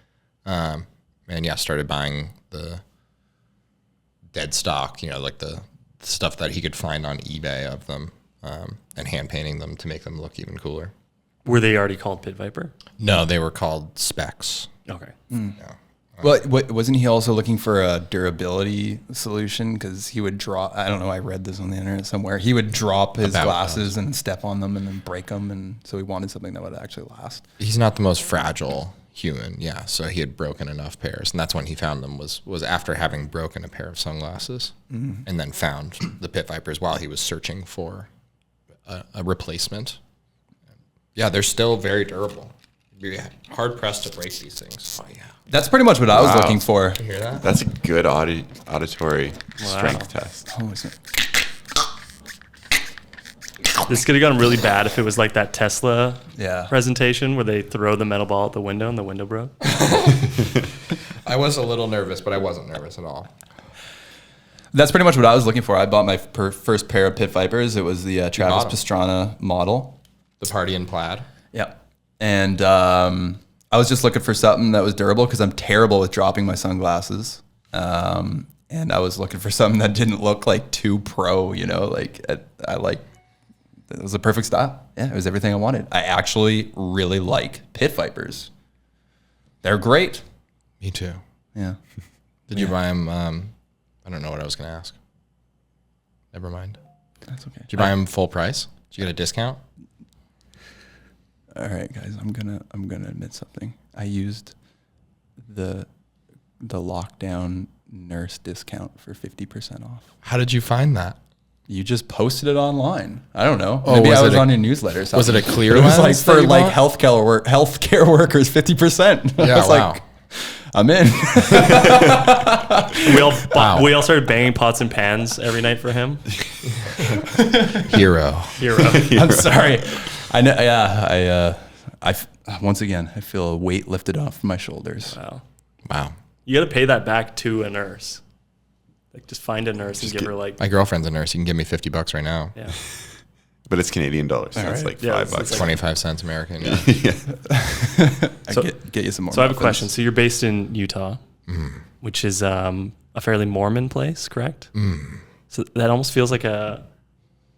And yeah, started buying the dead stock, like the stuff that he could find on eBay of them, and hand painting them to make them look even cooler. Were they already called Pit Viper? No, they were called specs. Okay. Yeah. Well, wasn't he also looking for a durability solution? Because he would drop, I don't know, I read this on the internet somewhere. He would drop his About glasses and step on them and then break them. And so he wanted something that would actually last. He's not the most fragile human, yeah. So he had broken enough pairs, and that's when he found them was after having broken a pair of sunglasses, and then found the Pit Vipers while he was searching for a replacement. Yeah, they're still very durable. You'd be hard pressed to break these things. Oh yeah. That's pretty much what I was Wow. looking for. You hear that? That's a good auditory strength test. Holy snap. This could have gone really bad if it was like that Tesla Yeah. presentation where they throw the metal ball out the window and the window broke. I was a little nervous, but I wasn't nervous at all. That's pretty much what I was looking for. I bought my first pair of Pit Vipers. It was the Travis bought 'em? Pastrana model. The party in plaid. Yeah. And I was just looking for something that was durable because I'm terrible with dropping my sunglasses. And I was looking for something that didn't look like too pro, it was a perfect style. Yeah, it was everything I wanted. I actually really like Pit Vipers. They're great. Me too. Yeah. Did you buy them? I don't know what I was going to ask. Never mind. That's okay. Did you buy them full price? Did you get a discount? All right, guys, I'm gonna admit something. I used the lockdown nurse discount for 50% off. How did you find that? You just posted it online. I don't know. Oh, Maybe was I it was a- on your newsletter. Or something. was it a clear It was like lens that for you like bought? healthcare workers 50%. I Yeah, was wow. like, I'm in. We all started banging pots and pans every night for him. Hero. Hero. I'm sorry. I know. Yeah. Once again, I feel a weight lifted off my shoulders. Wow. Wow. You got to pay that back to a nurse. Like, just find a nurse and give her like, My girlfriend's a nurse. You can give me $50 right now. yeah. But it's Canadian dollars, so it's right. like Yeah, $5. it's like- 25 cents American. Yeah. I get you some more. So I have a muffins. question. So you're based in Utah, which is a fairly Mormon place, correct? So that almost feels like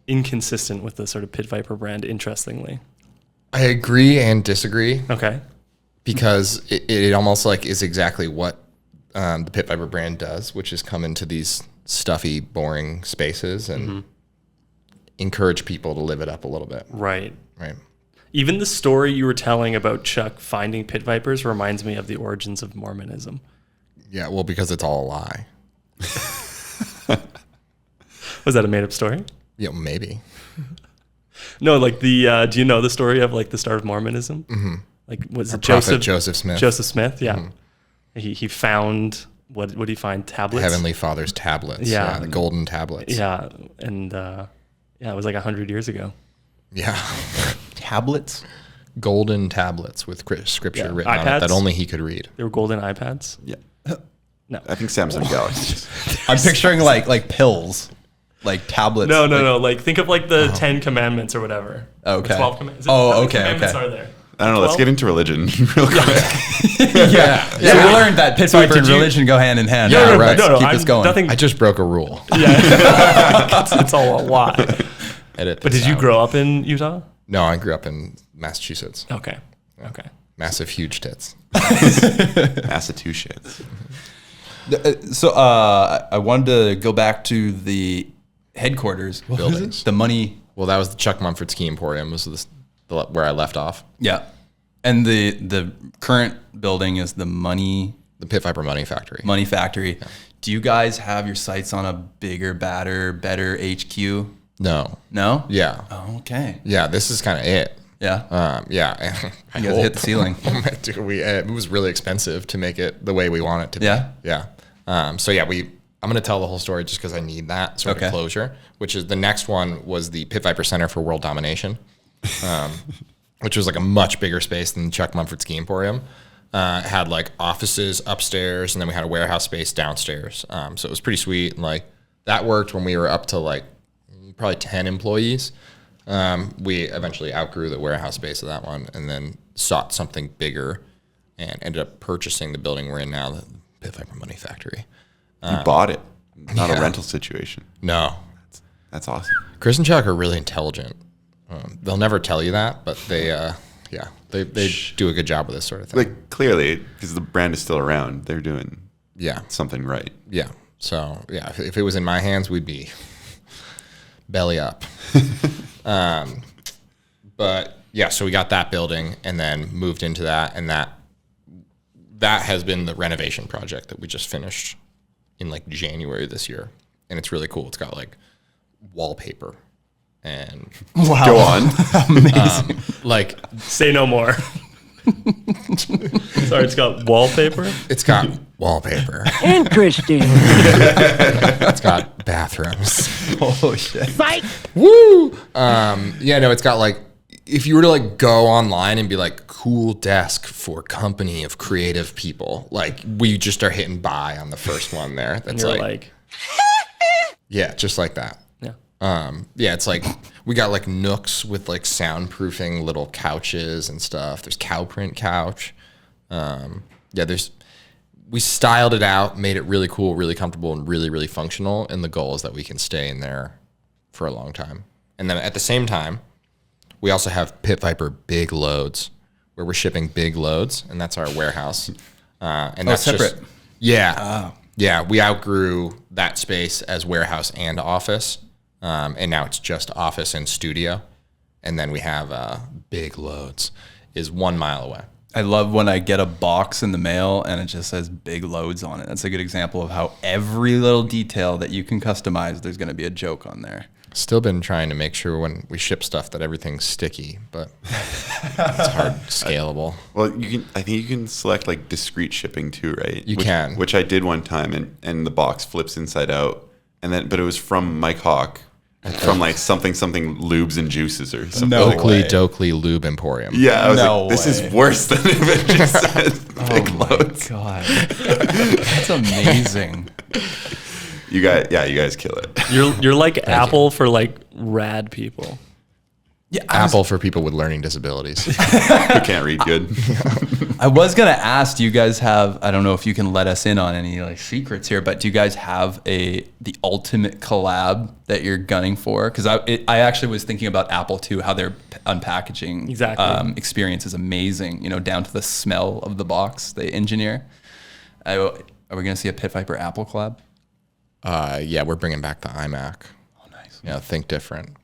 inconsistent with the sort of Pit Viper brand, interestingly. I agree and disagree Okay. because it almost like is exactly what the Pit Viper brand does, which is come into these stuffy, boring spaces and encourage people to live it up a little bit. Right. Right. Even the story you were telling about Chuck finding pit vipers reminds me of the origins of Mormonism. Yeah. Well, because it's all a lie. Was that a made-up story? Yeah, maybe. No, like the. Do you know the story of like the start of Mormonism? Mm-hmm. Like was it Prophet Joseph Smith. Joseph Smith, yeah. He found what did he find? Tablets. Heavenly Father's tablets. Yeah. The golden tablets. Yeah, and it was like 100 years ago. Yeah. Tablets. Golden tablets with scripture Yeah. written on iPads? it that only he could read. They were golden iPads. Yeah. No. I think Samsung Galaxies. I'm picturing like pills, like tablets. No. like, Like think of like the 10 Commandments or whatever. Okay. Or 12 commandments. Oh, How many okay, commandments okay. are there? I don't know. Let's 12? get into religion real quick. Yeah. We learned that Pit Viper and did you- religion go hand in hand. Yeah, Now, right. let's keep I'm this going. Nothing. I just broke a rule. It's all a lie. Edit But this did you out. grow up in Utah? No, I grew up in Massachusetts. Okay. Massive, huge tits. Massachusetts. So I wanted to go back to the headquarters Buildings. The money. Well, that was the Chuck Mumford Ski Emporium. Was where I left off. Yeah. And the current building is the money The Pit Viper Money Factory. factory. Yeah. Do you guys have your sights on a bigger, better HQ? No. No? Yeah. Oh, okay. Yeah. This is kind of it. Yeah. Yeah. You guys hit the ceiling. Dude, it was really expensive to make it the way we want it to be. Yeah? Yeah. So yeah, I'm going to tell the whole story just because I need that sort Okay. of closure, which is the next one was the Pit Viper Center for World Domination, which was like a much bigger space than Chuck Mumford Ski Emporium. It had like offices upstairs and then we had a warehouse space downstairs. So it was pretty sweet. And like that worked when we were up to like probably 10 employees. We eventually outgrew the warehouse space of that one and then sought something bigger and ended up purchasing the building we're in now, the Pit Viper Money Factory. You bought it, not yeah. a rental situation. No. That's awesome. Chris and Chuck are really intelligent. They'll never tell you that, but they do a good job with this sort of thing. Like clearly, because the brand is still around, they're doing Yeah. something right. Yeah. So, yeah, if it was in my hands, we'd be belly up. But, yeah, so we got that building and then moved into that. And that has been the renovation project that we just finished in, like, January this year. And it's really cool. It's got, like, wallpaper and, Wow. Go on. like, Say no more. Sorry, it's got wallpaper. it's got wallpaper. Interesting. It's got bathrooms. Oh, shit. Psych. Woo! Yeah, no, it's got like, if you were to like go online and be like, cool desk for company of creative people, like we just are hitting buy on the first one there. And That's you're like, like, yeah, just like that. yeah. Yeah, it's like we got like nooks with like soundproofing little couches and stuff. There's cow print couch. We styled it out, made it really cool, really comfortable, and really, really functional. And the goal is that we can stay in there for a long time. And then at the same time, we also have Pit Viper Big Loads, where we're shipping big loads, and that's our warehouse. And that's separate. Yeah. We outgrew that space as warehouse and office. And now it's just office and studio. And then we have Big Loads is 1 mile away. I love when I get a box in the mail and it just says big loads on it. That's a good example of how every little detail that you can customize, there's going to be a joke on there. Still been trying to make sure when we ship stuff that everything's sticky, but it's hard scalable. Well, I think you can select like discrete shipping too, right? You can. Which I did one time, and the box flips inside out, but it was from Mike Hawk, from like something lubes and juices or something. No Oakley way. Dokley Lube Emporium. Yeah, I was No like, this is way. worse than if it just said big Oh my loads. God. That's amazing. You guys kill it. You're like Apple for like rad people. Yeah, Apple for people with learning disabilities. Who can't read good. I was gonna ask, do you guys have? I don't know if you can let us in on any like secrets here, but do you guys have the ultimate collab that you're gunning for? Because I actually was thinking about Apple too, how their unpackaging experience is amazing. You know, down to the smell of the box they engineer. Are we gonna see a Pit Viper Apple collab? Yeah, we're bringing back the iMac. Oh, nice. Yeah, think different.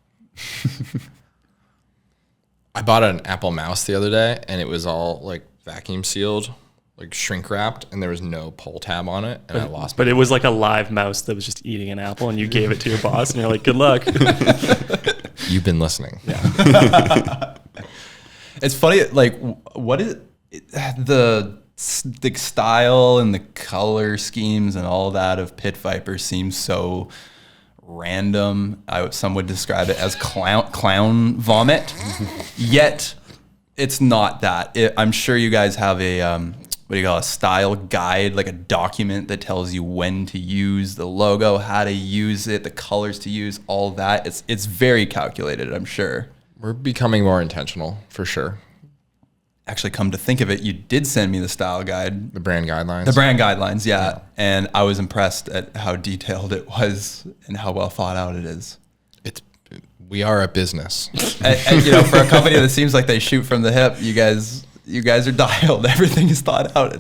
I bought an Apple mouse the other day, and it was all like vacuum sealed, like shrink wrapped, and there was no pull tab on it, and I lost. But it was like a live mouse that was just eating an apple, and you gave it to your boss, and you're like, "Good luck." You've been listening. Yeah. It's funny, like, what is the style and the color schemes and all that of Pit Viper seems so random. Some would describe it as clown vomit. Yet it's not that. I'm sure you guys have a a style guide, like a document that tells you when to use the logo, how to use it, the colors to use, all that. It's very calculated, I'm sure. We're becoming more intentional, for sure. Actually, come to think of it, you did send me the style guide. The brand guidelines. The brand guidelines, yeah. And I was impressed at how detailed it was and how well thought out it is. We are a business. and, you know, for a company that seems like they shoot from the hip, you guys are dialed. Everything is thought out.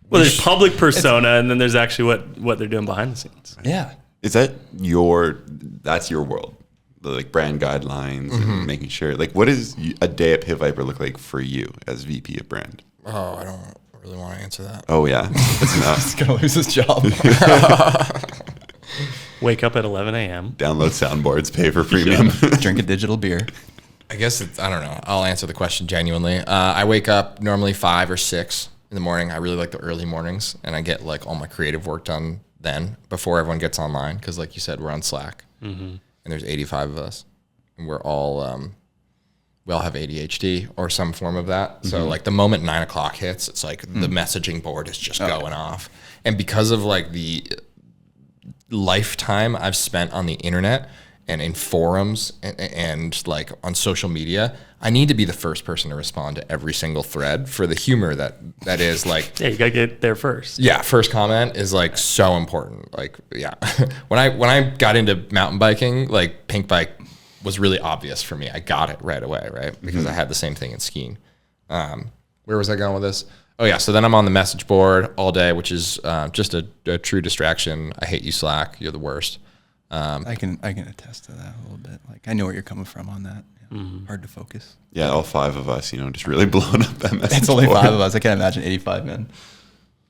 Well, there's public persona, and then there's actually what they're doing behind the scenes. Yeah. Is that's your world? The like brand guidelines and making sure, like, what does a day at Pit Viper look like for you as VP of brand? Oh, I don't really want to answer that. Oh yeah, He's going to lose his job. Wake up at 11 a.m. Download soundboards, pay for premium. Drink a digital beer. I guess I don't know. I'll answer the question genuinely. I wake up normally 5 or 6 in the morning. I really like the early mornings, and I get like all my creative work done then before everyone gets online. Because like you said, we're on Slack, and there's 85 of us, and we all have ADHD or some form of that. So like the moment 9 o'clock hits, it's like the messaging board is just going off. And because of like the lifetime I've spent on the internet and in forums and like on social media, I need to be the first person to respond to every single thread for the humor that is like. Yeah, you gotta get there first. Yeah, first comment is like so important. Like, yeah, when I got into mountain biking, like Pink Bike was really obvious for me. I got it right away, right? Because I had the same thing in skiing. Where was I going with this? Oh yeah, so then I'm on the message board all day, which is just a true distraction. I hate you, Slack. You're the worst. I can attest to that a little bit. Like, I know where you're coming from on that. Hard to focus. Yeah, all 5 of us, just really blowing up that message. It's only board. 5 of us. I can't imagine 85 men.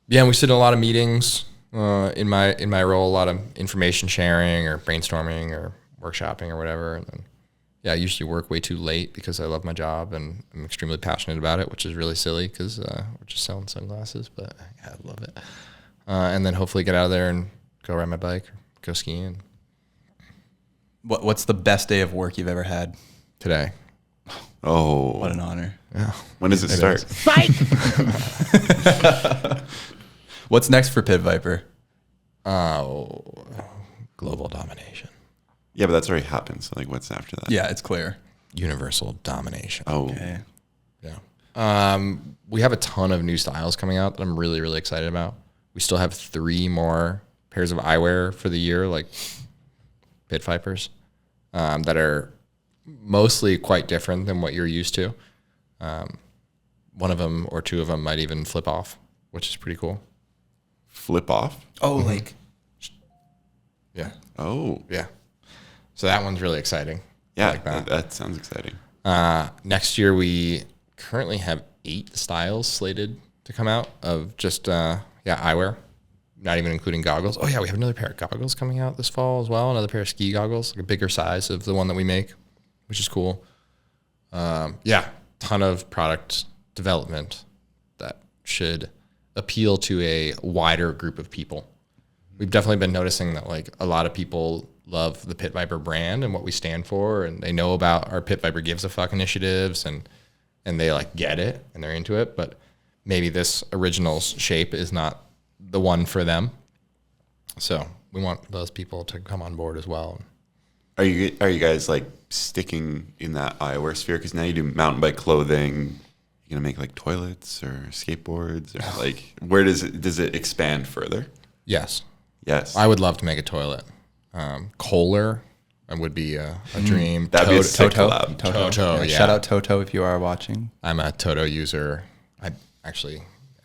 Yeah, and we sit in a lot of meetings. In my role, a lot of information sharing or brainstorming or workshopping or whatever. And then, yeah, I usually work way too late because I love my job and I'm extremely passionate about it, which is really silly because we're just selling sunglasses, but yeah, I love it. And then hopefully get out of there and go ride my bike, or go skiing. What's the best day of work you've ever had? Today. Oh, What an honor. Yeah. when does it start? Psych! What's next for Pit Viper? Oh, global domination. Yeah, but that's already happened. So like, what's after that? Yeah, it's clear. Universal domination. Oh, Okay. Yeah. We have a ton of new styles coming out that I'm really, really excited about. We still have 3 more pairs of eyewear for the year, like Pit Vipers, that are mostly quite different than what you're used to. One of them or 2 of them might even flip off, which is pretty cool. flip off. Oh, like Yeah. Oh, Yeah. So that one's really exciting. I yeah, like that. that sounds exciting. Next year, we currently have 8 styles slated to come out of just eyewear, not even including goggles. Oh yeah, we have another pair of goggles coming out this fall as well. Another pair of ski goggles, like a bigger size of the one that we make, which is cool. Ton of product development that should appeal to a wider group of people. We've definitely been noticing that like a lot of people love the Pit Viper brand and what we stand for, and they know about our Pit Viper Gives a Fuck initiatives, and they like get it and they're into it, but maybe this originals shape is not the one for them. So we want those people to come on board as well. Are you guys like sticking in that eyewear sphere? Because now you do mountain bike clothing. You gonna make like toilets or skateboards, or like where does it expand further? Yes. I would love to make a toilet. Kohler would be a dream. That'd be a sick Toto. collab. Toto, yeah. Shout out Toto if you are watching. I'm a Toto user. I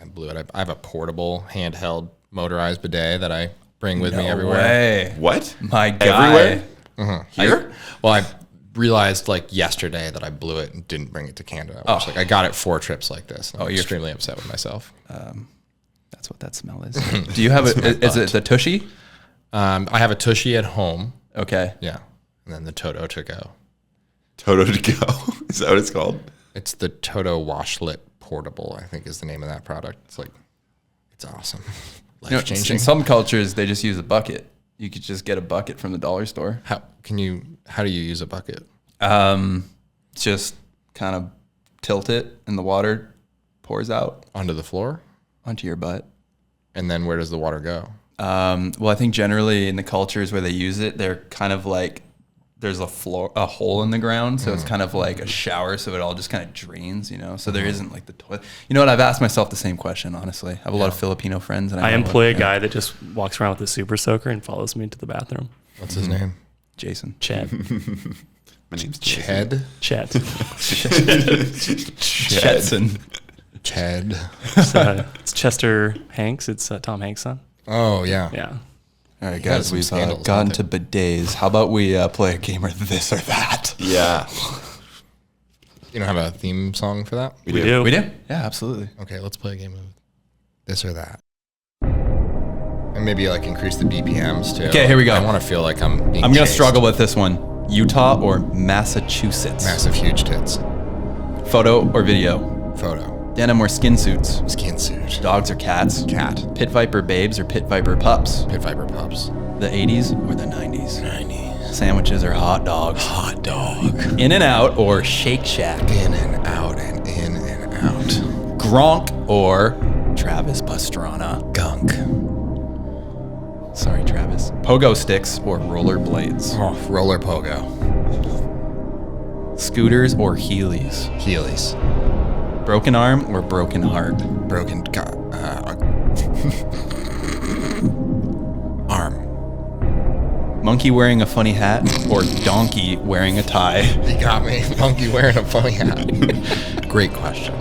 blew it. I have a portable, handheld, motorized bidet that I bring with me everywhere. Way. What? My guy. Everywhere? Here? I realized like yesterday that I blew it and didn't bring it to Canada. I got it 4 trips like this. I'm extremely upset with myself. That's what that smell is. Do you have is it the Tushy? I have a Tushy at home. Okay. Yeah. And then the Toto to go. Toto to go. Is that what it's called? It's the Toto Washlet Portable, I think is the name of that product. It's awesome. Life changing. In some cultures, they just use a bucket. You could just get a bucket from the dollar store. How do you use a bucket? Just kind of tilt it and the water pours out Onto the floor? onto your butt. And then where does the water go? Well, I think generally in the cultures where they use it, they're kind of like there's a hole in the ground, so it's kind of like a shower, so it all just kind of drains, So there isn't like the toilet. You know what? I've asked myself the same question, honestly. I have a lot of Filipino friends, and I employ a guy that just walks around with a super soaker and follows me to the bathroom. What's his name? Jason. Chet. My name's Ched. Chet. Chetson. Ched. It's Chester Hanks. It's Tom Hanks' son. Oh yeah. Yeah. All right, He has guys, some we've scandals, gotten don't to bidets. How about we play a game of this or that? Yeah. You don't have a theme song for that? We We do? Yeah, absolutely. Okay, let's play a game of this or that. And maybe like increase the BPMs too. Okay, here we go. I want to feel like I'm being I'm going to chased. struggle with this one. Utah or Massachusetts? Massive huge tits. Photo or video? Photo. Denim or skin suits? Skin suit. Dogs or cats? Cat. Pit Viper babes or Pit Viper pups? Pit Viper pups. The 80s or the 90s? 90s. Sandwiches or hot dogs? Hot dog. In and out or Shake Shack? In and out and in and out. Gronk or Travis Pastrana? Gunk. Sorry, Travis. Pogo sticks or roller blades? Oh, roller pogo. Scooters or Heelys? Heelys. Broken arm or broken heart? Broken arm. Monkey wearing a funny hat or donkey wearing a tie? You got me. Monkey wearing a funny hat. Great question.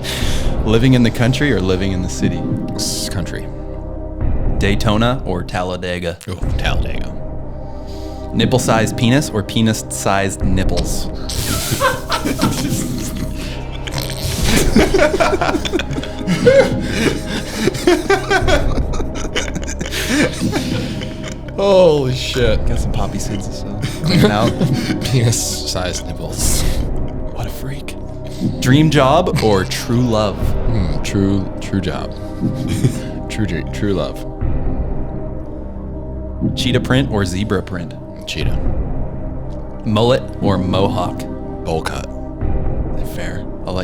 Living in the country or living in the city? Country. Daytona or Talladega? Oh, Talladega. Nipple-sized penis or penis-sized nipples? Holy shit. Got some poppy seeds cleaning out. Penis-sized nipples. What a freak. Dream job or true love? True job. True love. Cheetah print or zebra print? Cheetah. Mullet or mohawk? Bowl cut. Fair. I'll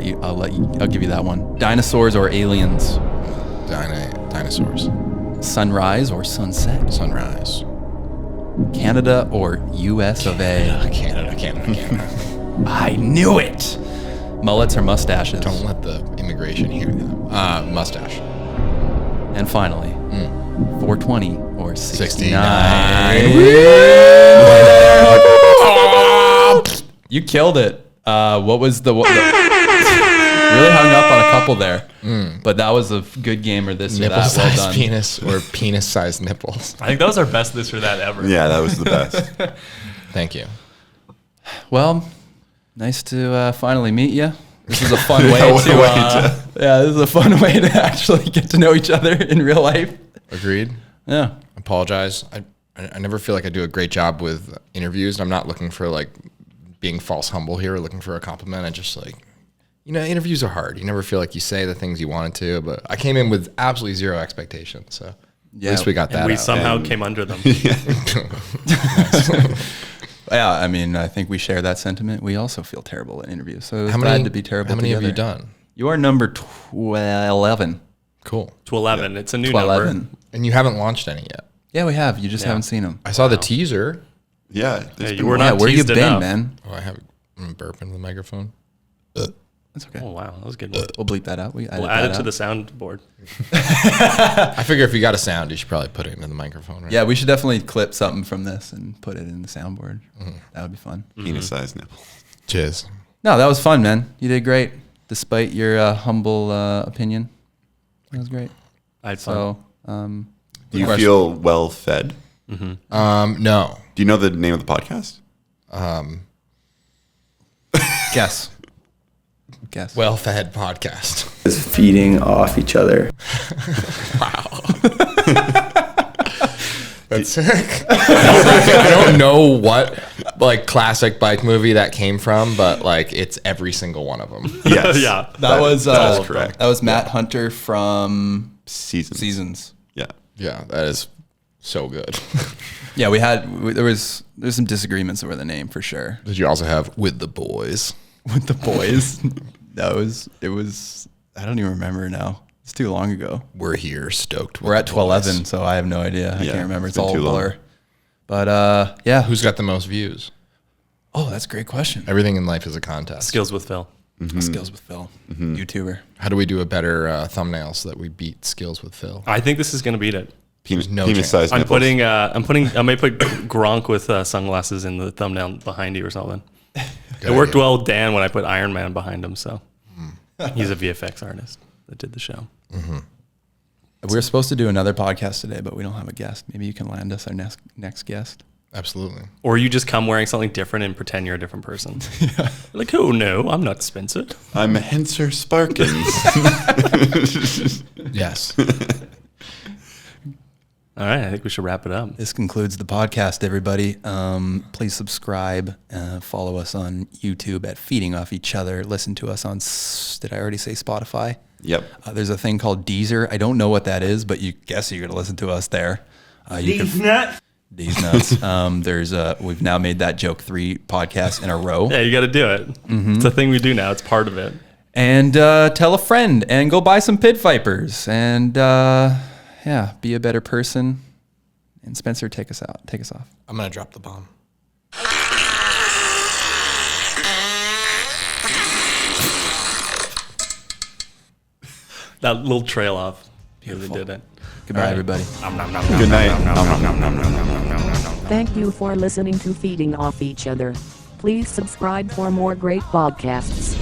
give you that one. Dinosaurs or aliens? Dinosaurs. Sunrise or sunset? Sunrise. Canada or US of A? Canada. I knew it! Mullets or mustaches? Don't let the immigration hear that. Mustache. And finally, 420 or 69. You killed it. What was the... really hung up on a couple there. But that was a good game or this or that. Well Nipple-sized done. penis or penis-sized nipples. I think that was our best this or that ever. Yeah, that was the best. Thank you. Well, nice to finally meet you. This is a fun way this is a fun way to actually get to know each other in real life. Agreed. Yeah. Apologize. I never feel like I do a great job with interviews. I'm not looking for like being false humble here, or looking for a compliment. I just like, interviews are hard. You never feel like you say the things you wanted to, but I came in with absolutely zero expectations. So at least we got that We out. somehow came under them. Yeah, I mean, I think we share that sentiment. We also feel terrible at interviews, so it's How glad many, to be terrible how many together. have you done? You are number 11. Cool. To 11. It's a new 11. number. And you haven't launched any yet. Yeah, we have. You just haven't seen them. I saw the teaser. Yeah. Yeah, you been were one. Yeah, not where you teased been, enough. man? Oh, I have I'm burping the microphone. That's okay. Oh, wow. That was a good. We'll bleep that out. We'll add it to the soundboard. I figure if you got a sound, you should probably put it into the microphone. Right? Yeah, we should definitely clip something from this and put it in the soundboard. That would be fun. Penis-sized nipple. Cheers. No, that was fun, man. You did great, despite your humble opinion. That was great. I had fun. So, Do you feel well fed? No. Do you know the name of the podcast? guess. Well-fed podcast. Is feeding off each other. That's sick. I don't know what like classic bike movie that came from, but like it's every single one of them. Yes. Yeah. That was correct. That was Matt Hunter from Seasons. Yeah. Yeah, that is so good. Yeah, there's some disagreements over the name for sure. Did you also have With the Boys? With the boys. It was I don't even remember now. It's too long ago. We're here, stoked. We're at 12:11, so I have no idea. I Yeah, can't remember. it's It's been all a too long. blur. But yeah. Who's got the most views? Oh, that's a great question. Everything in life is a contest. Skills with Phil. Skills with Phil, YouTuber. How do we do a better thumbnail so that we beat Skills with Phil? I think this is going to beat it. no Penis-sized I nipples. might put Gronk with sunglasses in the thumbnail behind you or something. It worked well with Dan when I put Iron Man behind him. So he's a VFX artist that did the show. We were supposed to do another podcast today, but we don't have a guest. Maybe you can land us our next guest. Absolutely. Or you just come wearing something different and pretend you're a different person. Like, oh no, I'm not Spencer. I'm Henser Sparkins. Yes. All right, I think we should wrap it up. This concludes the podcast, everybody. Please subscribe. Follow us on YouTube at Feeding Off Each Other. Listen to us on, did I already say Spotify? Yep. There's a thing called Deezer. I don't know what that is, but you guess you're going to listen to us there. These nuts. These nuts. We've now made that joke 3 podcasts in a row. Yeah, you got to do it. It's a thing we do now. It's part of it. And tell a friend and go buy some pit vipers and be a better person. And Spencer, take us out. Take us off. I'm going to drop the bomb. That little trail off. Really did it. Goodbye, everybody. Good night. Thank you for listening to Feeding Off Each Other. Please subscribe for more great podcasts.